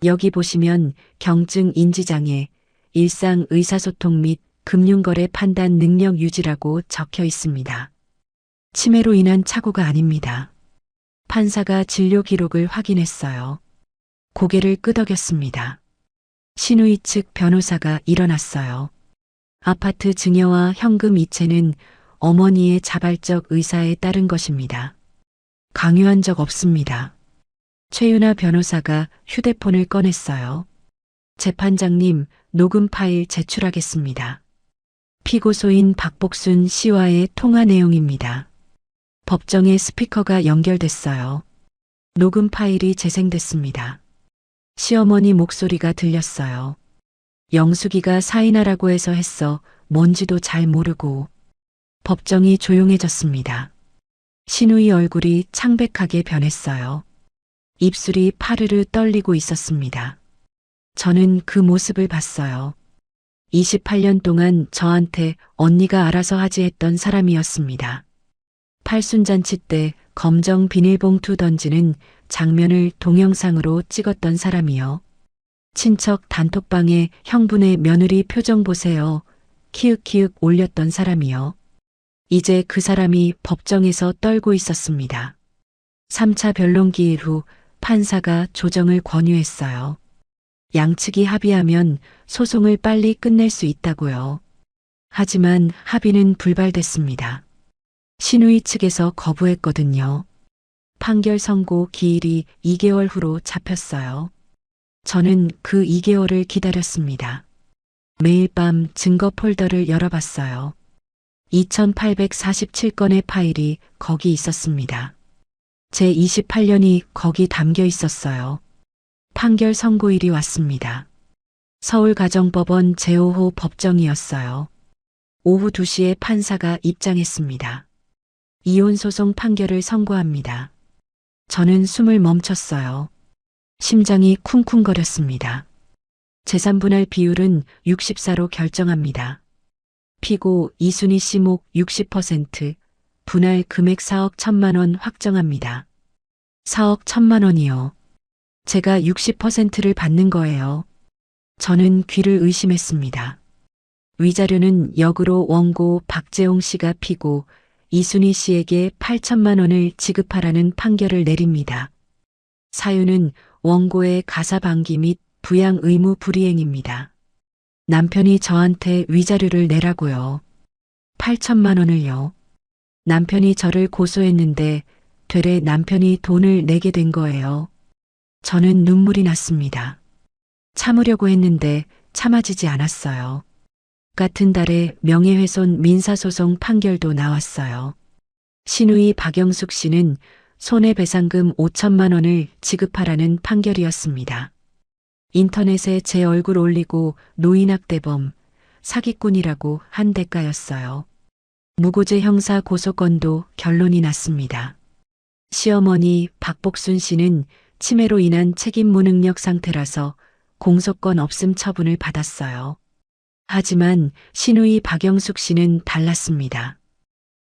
여기 보시면 경증 인지장애, 일상 의사소통 및 금융거래 판단 능력 유지라고 적혀 있습니다. 치매로 인한 착오가 아닙니다. 판사가 진료 기록을 확인했어요. 고개를 끄덕였습니다. 신우이 측 변호사가 일어났어요. 아파트 증여와 현금 이체는 어머니의 자발적 의사에 따른 것입니다. 강요한 적 없습니다. 최윤아 변호사가 휴대폰을 꺼냈어요. 재판장님, 녹음 파일 제출하겠습니다. 피고소인 박복순 씨와의 통화 내용입니다. 법정에 스피커가 연결됐어요. 녹음 파일이 재생됐습니다. 시어머니 목소리가 들렸어요. 영숙이가 사인하라고 해서 했어. 뭔지도 잘 모르고. 법정이 조용해졌습니다. 신우이 얼굴이 창백하게 변했어요. 입술이 파르르 떨리고 있었습니다. 저는 그 모습을 봤어요. 28년 동안 저한테 언니가 알아서 하지 했던 사람이었습니다. 팔순잔치 때 검정 비닐봉투 던지는 장면을 동영상으로 찍었던 사람이요. 친척 단톡방에 형분의 며느리 표정 보세요. 키읔키읔 올렸던 사람이요. 이제 그 사람이 법정에서 떨고 있었습니다. 3차 변론 기일 후 판사가 조정을 권유했어요. 양측이 합의하면 소송을 빨리 끝낼 수 있다고요. 하지만 합의는 불발됐습니다. 신우이 측에서 거부했거든요. 판결 선고 기일이 2개월 후로 잡혔어요. 저는 그 2개월을 기다렸습니다. 매일 밤 증거 폴더를 열어봤어요. 2847건의 파일이 거기 있었습니다. 제 28년이 거기 담겨 있었어요. 판결 선고일이 왔습니다. 서울가정법원 제5호 법정이었어요. 오후 2시에 판사가 입장했습니다. 이혼소송 판결을 선고합니다. 저는 숨을 멈췄어요. 심장이 쿵쿵거렸습니다. 재산분할 비율은 64로 결정합니다. 피고 이순희 씨 목 60%, 분할 금액 4억 1천만 원 확정합니다. 4억 1천만 원이요. 제가 60%를 받는 거예요. 저는 귀를 의심했습니다. 위자료는 역으로 원고 박재홍 씨가 피고 이순희 씨에게 8천만 원을 지급하라는 판결을 내립니다. 사유는 원고의 가사방기 및 부양 의무 불이행입니다. 남편이 저한테 위자료를 내라고요. 8천만 원을요. 남편이 저를 고소했는데 되레 남편이 돈을 내게 된 거예요. 저는 눈물이 났습니다. 참으려고 했는데 참아지지 않았어요. 같은 달에 명예훼손 민사소송 판결도 나왔어요. 신우이 박영숙 씨는 손해배상금 5천만 원을 지급하라는 판결이었습니다. 인터넷에 제 얼굴 올리고 노인학대범, 사기꾼이라고 한 대가였어요. 무고죄 형사 고소건도 결론이 났습니다. 시어머니 박복순 씨는 치매로 인한 책임 무능력 상태라서 공소권 없음 처분을 받았어요. 하지만 신우이 박영숙 씨는 달랐습니다.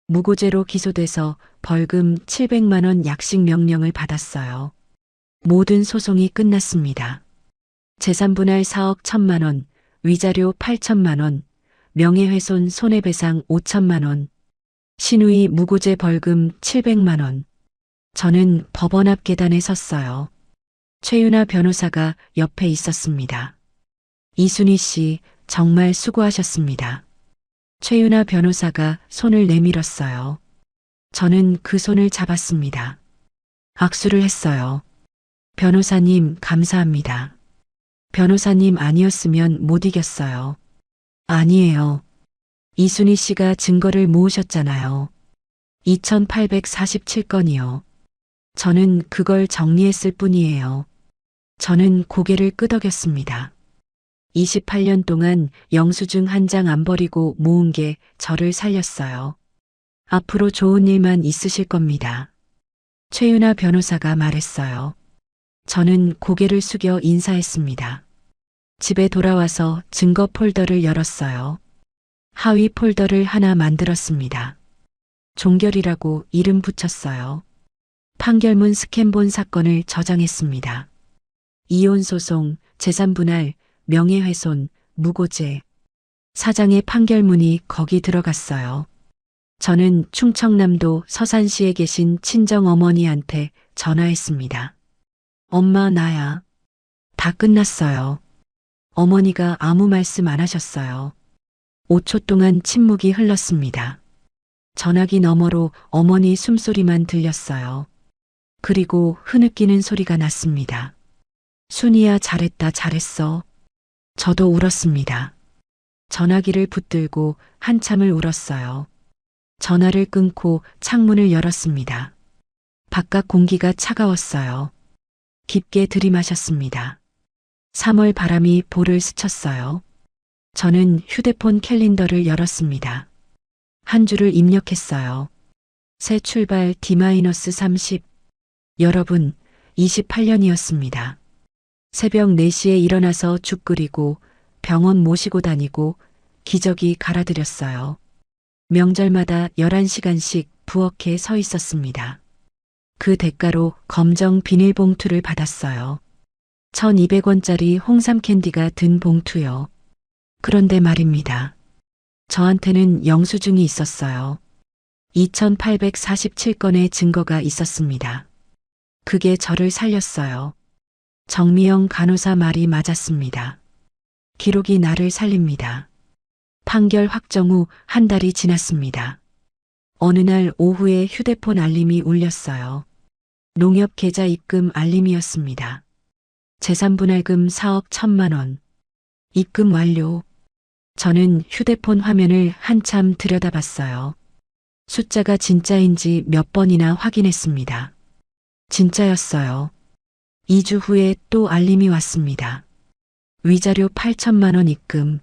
무고죄로 기소돼서 벌금 700만 원 약식 명령을 받았어요. 모든 소송이 끝났습니다. 재산분할 4억 1천만 원, 위자료 8천만 원, 명예훼손 손해배상 5천만 원, 신우이 무고죄 벌금 700만 원. 저는 법원 앞 계단에 섰어요. 최윤아 변호사가 옆에 있었습니다. 이순희 씨, 정말 수고하셨습니다. 최윤아 변호사가 손을 내밀었어요. 저는 그 손을 잡았습니다. 악수를 했어요. 변호사님, 감사합니다. 변호사님 아니었으면 못 이겼어요. 아니에요. 이순희 씨가 증거를 모으셨잖아요. 2847건이요. 저는 그걸 정리했을 뿐이에요. 저는 고개를 끄덕였습니다. 28년 동안 영수증 한 장 안 버리고 모은 게 저를 살렸어요. 앞으로 좋은 일만 있으실 겁니다. 최윤아 변호사가 말했어요. 저는 고개를 숙여 인사했습니다. 집에 돌아와서 증거 폴더를 열었어요. 하위 폴더를 하나 만들었습니다. 종결이라고 이름 붙였어요. 판결문 스캔본 사건을 저장했습니다. 이혼소송, 재산분할, 명예훼손, 무고죄. 사장의 판결문이 거기 들어갔어요. 저는 충청남도 서산시에 계신 친정어머니한테 전화했습니다. 엄마, 나야. 다 끝났어요. 어머니가 아무 말씀 안 하셨어요. 5초 동안 침묵이 흘렀습니다. 전화기 너머로 어머니 숨소리만 들렸어요. 그리고 흐느끼는 소리가 났습니다. 순이야, 잘했다, 잘했어. 저도 울었습니다. 전화기를 붙들고 한참을 울었어요. 전화를 끊고 창문을 열었습니다. 바깥 공기가 차가웠어요. 깊게 들이마셨습니다. 3월 바람이 볼을 스쳤어요. 저는 휴대폰 캘린더를 열었습니다. 한 줄을 입력했어요. 새 출발 D-30. 여러분, 28년이었습니다. 새벽 4시에 일어나서 죽 끓이고 병원 모시고 다니고 기저귀 갈아드렸어요. 명절마다 11시간씩 부엌에 서 있었습니다. 그 대가로 검정 비닐봉투를 받았어요. 1200원짜리 홍삼 캔디가 든 봉투요. 그런데 말입니다. 저한테는 영수증이 있었어요. 2847건의 증거가 있었습니다. 그게 저를 살렸어요. 정미영 간호사 말이 맞았습니다. 기록이 나를 살립니다. 판결 확정 후 한 달이 지났습니다. 어느 날 오후에 휴대폰 알림이 울렸어요. 농협 계좌 입금 알림이었습니다. 재산분할금 4억 1천만 원. 입금 완료. 저는 휴대폰 화면을 한참 들여다봤어요. 숫자가 진짜인지 몇 번이나 확인했습니다. 진짜였어요. 2주 후에 또 알림이 왔습니다. 위자료 8천만 원 입금.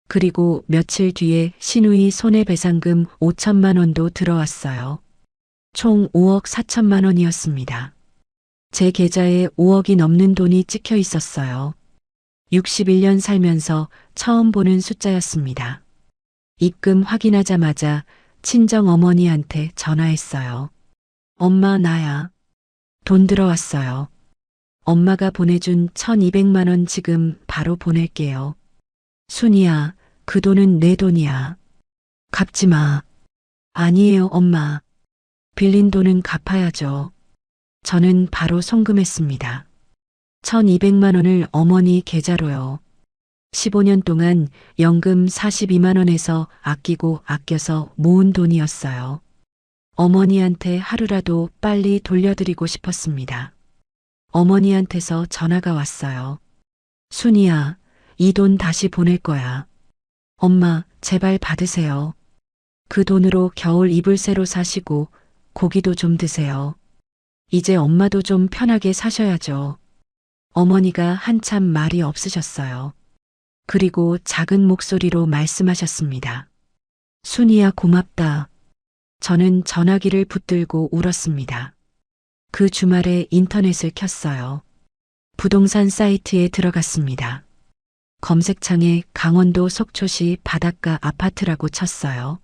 그리고 며칠 뒤에 신우이 손해배상금 5천만 원도 들어왔어요. 총 5억 4천만 원이었습니다. 제 계좌에 5억이 넘는 돈이 찍혀 있었어요. 61년 살면서 처음 보는 숫자였습니다. 입금 확인하자마자 친정 어머니한테 전화했어요. 엄마, 나야. 돈 들어왔어요. 엄마가 보내준 1200만 원 지금 바로 보낼게요. 순이야, 그 돈은 내 돈이야. 갚지 마. 아니에요, 엄마. 빌린 돈은 갚아야죠. 저는 바로 송금했습니다. 1200만 원을 어머니 계좌로요. 15년 동안 연금 42만 원에서 아끼고 아껴서 모은 돈이었어요. 어머니한테 하루라도 빨리 돌려드리고 싶었습니다. 어머니한테서 전화가 왔어요. 순이야, 이 돈 다시 보낼 거야. 엄마, 제발 받으세요. 그 돈으로 겨울 이불 새로 사시고 고기도 좀 드세요. 이제 엄마도 좀 편하게 사셔야죠. 어머니가 한참 말이 없으셨어요. 그리고 작은 목소리로 말씀하셨습니다. 순이야, 고맙다. 저는 전화기를 붙들고 울었습니다. 그 주말에 인터넷을 켰어요. 부동산 사이트에 들어갔습니다. 검색창에 강원도 속초시 바닷가 아파트라고 쳤어요.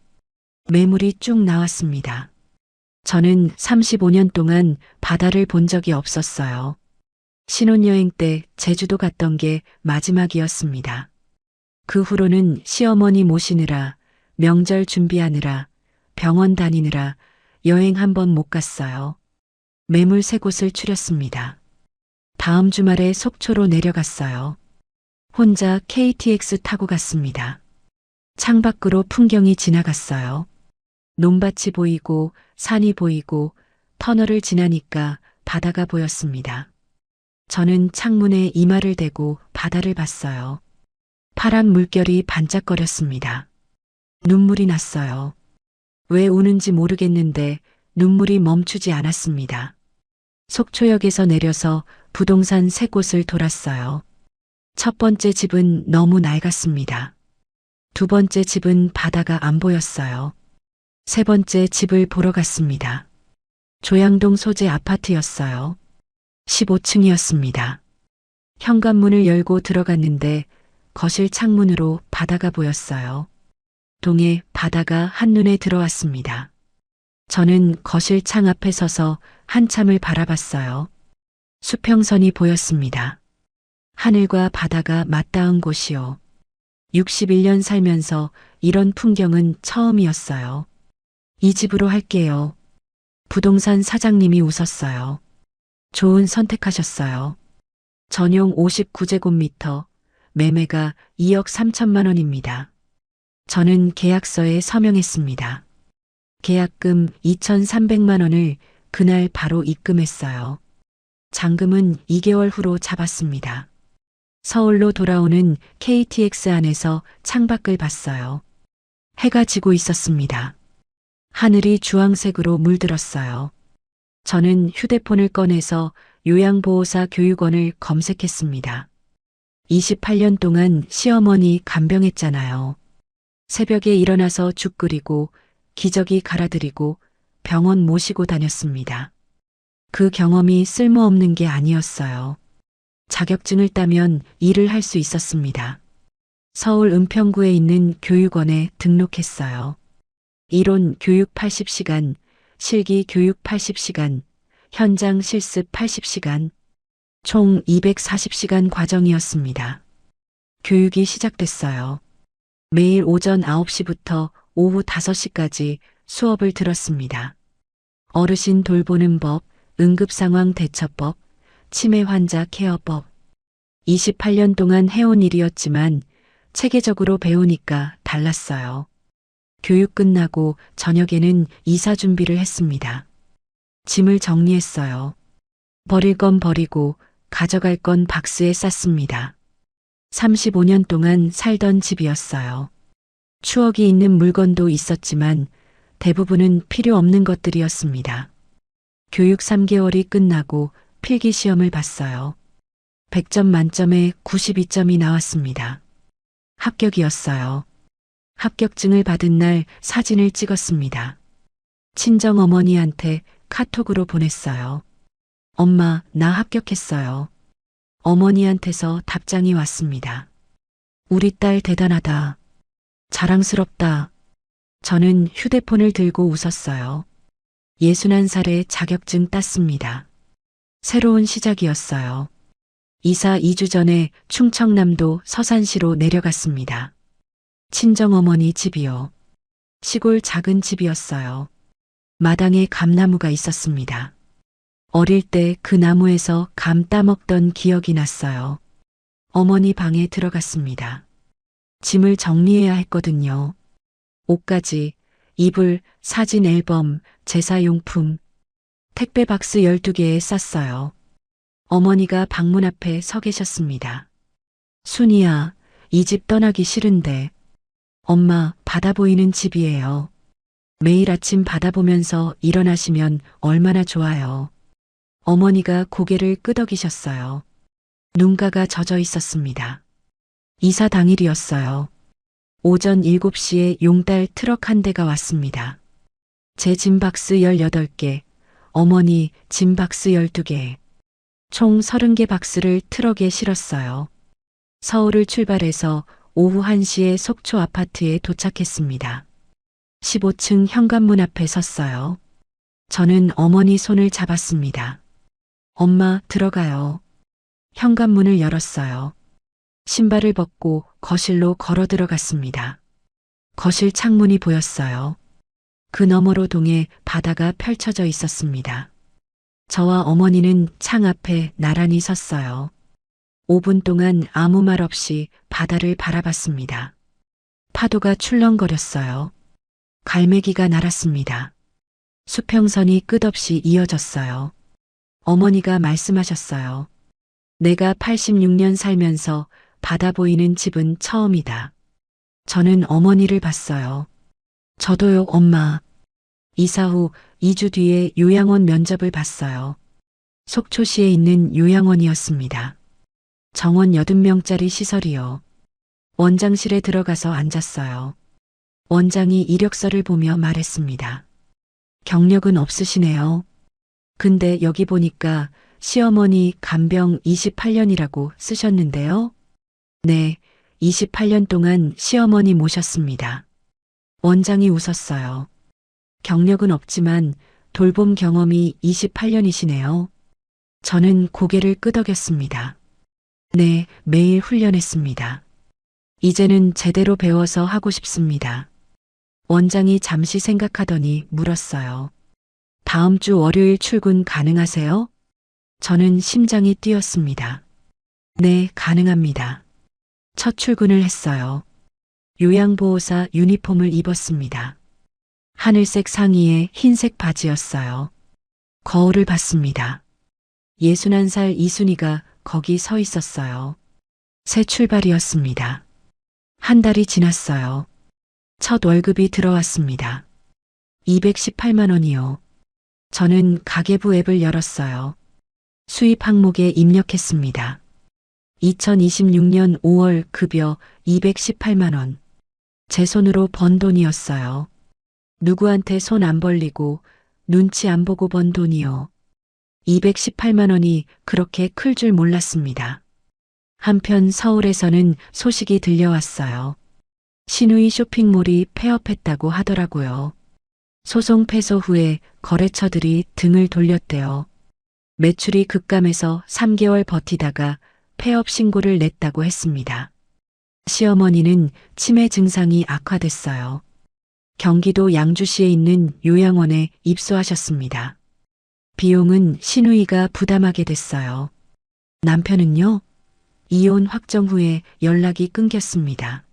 매물이 쭉 나왔습니다. 저는 35년 동안 바다를 본 적이 없었어요. 신혼여행 때 제주도 갔던 게 마지막이었습니다. 그 후로는 시어머니 모시느라, 명절 준비하느라, 병원 다니느라 여행 한 번 못 갔어요. 매물 3곳을 추렸습니다. 다음 주말에 속초로 내려갔어요. 혼자 KTX 타고 갔습니다. 창밖으로 풍경이 지나갔어요. 논밭이 보이고 산이 보이고 터널을 지나니까 바다가 보였습니다. 저는 창문에 이마를 대고 바다를 봤어요. 파란 물결이 반짝거렸습니다. 눈물이 났어요. 왜 우는지 모르겠는데 눈물이 멈추지 않았습니다. 속초역에서 내려서 부동산 3곳을 돌았어요. 첫 번째 집은 너무 낡았습니다. 두 번째 집은 바다가 안 보였어요. 세 번째 집을 보러 갔습니다. 조양동 소재 아파트였어요. 15층이었습니다. 현관문을 열고 들어갔는데 거실 창문으로 바다가 보였어요. 동해 바다가 한눈에 들어왔습니다. 저는 거실 창 앞에 서서 한참을 바라봤어요. 수평선이 보였습니다. 하늘과 바다가 맞닿은 곳이요. 61년 살면서 이런 풍경은 처음이었어요. 이 집으로 할게요. 부동산 사장님이 웃었어요. 좋은 선택하셨어요. 전용 59제곱미터, 매매가 2억 3천만 원입니다. 저는 계약서에 서명했습니다. 계약금 2,300만 원을 그날 바로 입금했어요. 잔금은 2개월 후로 잡았습니다. 서울로 돌아오는 KTX 안에서 창밖을 봤어요. 해가 지고 있었습니다. 하늘이 주황색으로 물들었어요. 저는 휴대폰을 꺼내서 요양보호사 교육원을 검색했습니다. 28년 동안 시어머니 간병했잖아요. 새벽에 일어나서 죽 끓이고 기저귀 갈아드리고 병원 모시고 다녔습니다. 그 경험이 쓸모없는 게 아니었어요. 자격증을 따면 일을 할 수 있었습니다. 서울 은평구에 있는 교육원에 등록했어요. 이론 교육 80시간, 실기 교육 80시간, 현장 실습 80시간, 총 240시간 과정이었습니다. 교육이 시작됐어요. 매일 오전 9시부터 오후 5시까지 수업을 들었습니다. 어르신 돌보는 법, 응급상황 대처법, 치매 환자 케어법. 28년 동안 해온 일이었지만 체계적으로 배우니까 달랐어요. 교육 끝나고 저녁에는 이사 준비를 했습니다. 짐을 정리했어요. 버릴 건 버리고 가져갈 건 박스에 쌌습니다. 35년 동안 살던 집이었어요. 추억이 있는 물건도 있었지만 대부분은 필요 없는 것들이었습니다. 교육 3개월이 끝나고 필기 시험을 봤어요. 100점 만점에 92점이 나왔습니다. 합격이었어요. 합격증을 받은 날 사진을 찍었습니다. 친정 어머니한테 카톡으로 보냈어요. 엄마, 나 합격했어요. 어머니한테서 답장이 왔습니다. 우리 딸 대단하다. 자랑스럽다. 저는 휴대폰을 들고 웃었어요. 61살에 자격증 땄습니다. 새로운 시작이었어요. 이사 2주 전에 충청남도 서산시로 내려갔습니다. 친정어머니 집이요. 시골 작은 집이었어요. 마당에 감나무가 있었습니다. 어릴 때 그 나무에서 감 따먹던 기억이 났어요. 어머니 방에 들어갔습니다. 짐을 정리해야 했거든요. 옷가지, 이불, 사진 앨범, 제사용품, 택배 박스 12개에 쌌어요. 어머니가 방문 앞에 서 계셨습니다. 순이야, 이 집 떠나기 싫은데. 엄마, 바다 보이는 집이에요. 매일 아침 바다 보면서 일어나시면 얼마나 좋아요. 어머니가 고개를 끄덕이셨어요. 눈가가 젖어 있었습니다. 이사 당일이었어요. 오전 7시에 용달 트럭 한 대가 왔습니다. 제 짐박스 18개, 어머니 짐박스 12개, 총 30개 박스를 트럭에 실었어요. 서울을 출발해서 오후 1시에 속초 아파트에 도착했습니다. 15층 현관문 앞에 섰어요. 저는 어머니 손을 잡았습니다. 엄마, 들어가요. 현관문을 열었어요. 신발을 벗고 거실로 걸어 들어갔습니다. 거실 창문이 보였어요. 그 너머로 동해 바다가 펼쳐져 있었습니다. 저와 어머니는 창 앞에 나란히 섰어요. 5분 동안 아무 말 없이 바다를 바라봤습니다. 파도가 출렁거렸어요. 갈매기가 날았습니다. 수평선이 끝없이 이어졌어요. 어머니가 말씀하셨어요. 내가 86년 살면서 바다 보이는 집은 처음이다. 저는 어머니를 봤어요. 저도요, 엄마. 이사 후 2주 뒤에 요양원 면접을 봤어요. 속초시에 있는 요양원이었습니다. 정원 80명짜리 시설이요. 원장실에 들어가서 앉았어요. 원장이 이력서를 보며 말했습니다. 경력은 없으시네요. 근데 여기 보니까 시어머니 간병 28년이라고 쓰셨는데요. 네, 28년 동안 시어머니 모셨습니다. 원장이 웃었어요. 경력은 없지만 돌봄 경험이 28년이시네요. 저는 고개를 끄덕였습니다. 네, 매일 훈련했습니다. 이제는 제대로 배워서 하고 싶습니다. 원장이 잠시 생각하더니 물었어요. 다음 주 월요일 출근 가능하세요? 저는 심장이 뛰었습니다. 네, 가능합니다. 첫 출근을 했어요. 요양보호사 유니폼을 입었습니다. 하늘색 상의에 흰색 바지였어요. 거울을 봤습니다. 61살 이순이가 거기 서 있었어요. 새 출발이었습니다. 한 달이 지났어요. 첫 월급이 들어왔습니다. 218만 원이요. 저는 가계부 앱을 열었어요. 수입 항목에 입력했습니다. 2026년 5월 급여 218만 원. 제 손으로 번 돈이었어요. 누구한테 손 안 벌리고 눈치 안 보고 번 돈이요. 218만 원이 그렇게 클 줄 몰랐습니다. 한편 서울에서는 소식이 들려왔어요. 신우이 쇼핑몰이 폐업했다고 하더라고요. 소송 패소 후에 거래처들이 등을 돌렸대요. 매출이 급감해서 3개월 버티다가 폐업 신고를 냈다고 했습니다. 시어머니는 치매 증상이 악화됐어요. 경기도 양주시에 있는 요양원에 입소하셨습니다. 비용은 시누이가 부담하게 됐어요. 남편은요? 이혼 확정 후에 연락이 끊겼습니다.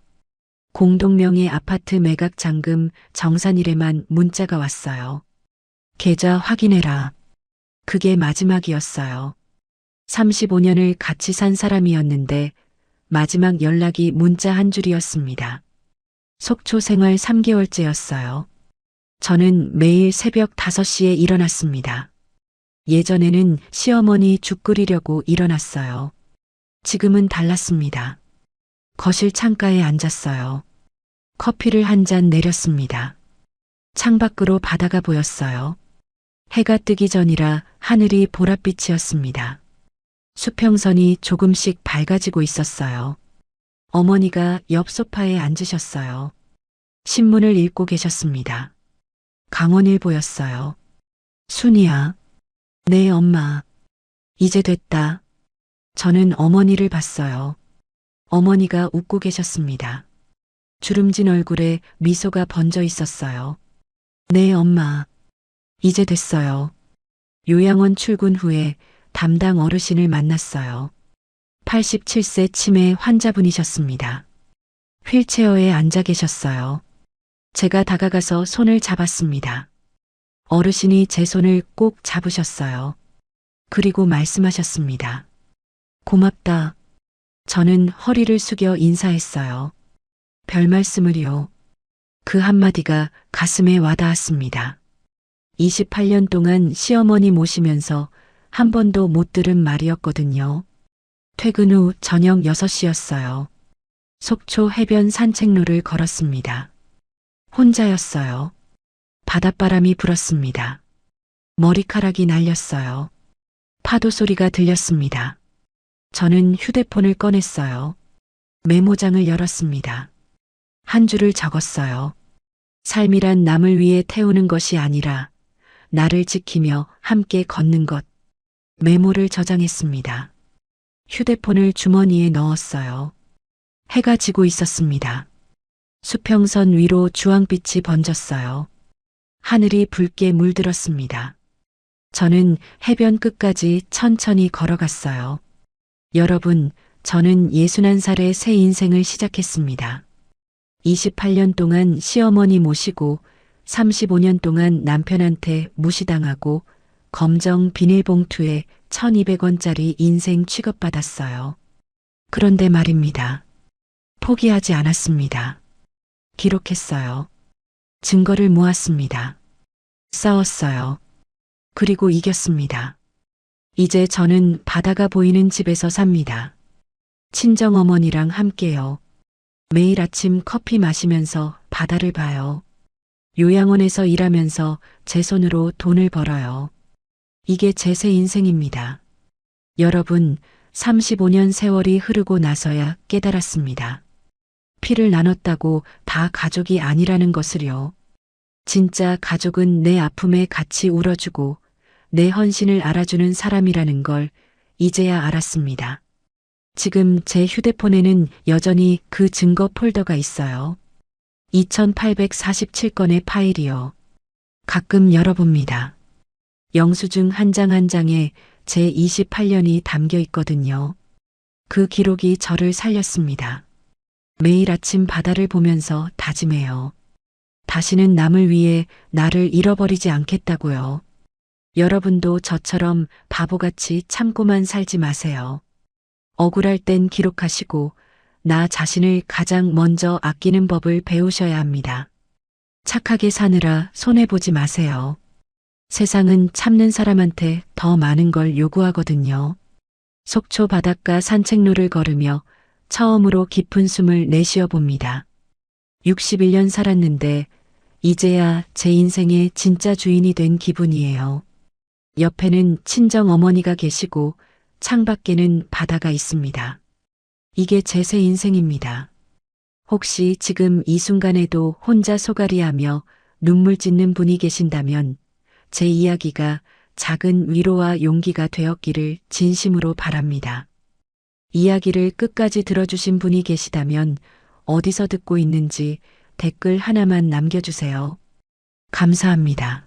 공동명의 아파트 매각 잔금 정산일에만 문자가 왔어요. 계좌 확인해라. 그게 마지막이었어요. 35년을 같이 산 사람이었는데 마지막 연락이 문자 한 줄이었습니다. 속초 생활 3개월째였어요. 저는 매일 새벽 5시에 일어났습니다. 예전에는 시어머니 죽 끓이려고 일어났어요. 지금은 달랐습니다. 거실 창가에 앉았어요. 커피를 한 잔 내렸습니다. 창밖으로 바다가 보였어요. 해가 뜨기 전이라 하늘이 보랏빛이었습니다. 수평선이 조금씩 밝아지고 있었어요. 어머니가 옆 소파에 앉으셨어요. 신문을 읽고 계셨습니다. 강원일보였어요. 순이야. 네, 엄마. 이제 됐다. 저는 어머니를 봤어요. 어머니가 웃고 계셨습니다. 주름진 얼굴에 미소가 번져 있었어요. 네, 엄마. 이제 됐어요. 요양원 출근 후에 담당 어르신을 만났어요. 87세 치매 환자분이셨습니다. 휠체어에 앉아 계셨어요. 제가 다가가서 손을 잡았습니다. 어르신이 제 손을 꼭 잡으셨어요. 그리고 말씀하셨습니다. 고맙다. 저는 허리를 숙여 인사했어요. 별 말씀을요. 그 한마디가 가슴에 와닿았습니다. 28년 동안 시어머니 모시면서 한 번도 못 들은 말이었거든요. 퇴근 후 저녁 6시였어요. 속초 해변 산책로를 걸었습니다. 혼자였어요. 바닷바람이 불었습니다. 머리카락이 날렸어요. 파도 소리가 들렸습니다. 저는 휴대폰을 꺼냈어요. 메모장을 열었습니다. 한 줄을 적었어요. 삶이란 남을 위해 태우는 것이 아니라 나를 지키며 함께 걷는 것. 메모를 저장했습니다. 휴대폰을 주머니에 넣었어요. 해가 지고 있었습니다. 수평선 위로 주황빛이 번졌어요. 하늘이 붉게 물들었습니다. 저는 해변 끝까지 천천히 걸어갔어요. 여러분, 저는 61살의 새 인생을 시작했습니다. 28년 동안 시어머니 모시고 35년 동안 남편한테 무시당하고 검정 비닐봉투에 1200원짜리 인생 취급받았어요. 그런데 말입니다. 포기하지 않았습니다. 기록했어요. 증거를 모았습니다. 싸웠어요. 그리고 이겼습니다. 이제 저는 바다가 보이는 집에서 삽니다. 친정어머니랑 함께요. 매일 아침 커피 마시면서 바다를 봐요. 요양원에서 일하면서 제 손으로 돈을 벌어요. 이게 제 새 인생입니다. 여러분, 35년 세월이 흐르고 나서야 깨달았습니다. 피를 나눴다고 다 가족이 아니라는 것을요. 진짜 가족은 내 아픔에 같이 울어주고 내 헌신을 알아주는 사람이라는 걸 이제야 알았습니다. 지금 제 휴대폰에는 여전히 그 증거 폴더가 있어요. 2847건의 파일이요. 가끔 열어봅니다. 영수증 한 장 한 장에 제 28년이 담겨 있거든요. 그 기록이 저를 살렸습니다. 매일 아침 바다를 보면서 다짐해요. 다시는 남을 위해 나를 잃어버리지 않겠다고요. 여러분도 저처럼 바보같이 참고만 살지 마세요. 억울할 땐 기록하시고 나 자신을 가장 먼저 아끼는 법을 배우셔야 합니다. 착하게 사느라 손해보지 마세요. 세상은 참는 사람한테 더 많은 걸 요구하거든요. 속초 바닷가 산책로를 걸으며 처음으로 깊은 숨을 내쉬어 봅니다. 61년 살았는데 이제야 제 인생의 진짜 주인이 된 기분이에요. 옆에는 친정 어머니가 계시고 창밖에는 바다가 있습니다. 이게 제 새 인생입니다. 혹시 지금 이 순간에도 혼자 소갈이하며 눈물 짓는 분이 계신다면 제 이야기가 작은 위로와 용기가 되었기를 진심으로 바랍니다. 이야기를 끝까지 들어주신 분이 계시다면 어디서 듣고 있는지 댓글 하나만 남겨주세요. 감사합니다.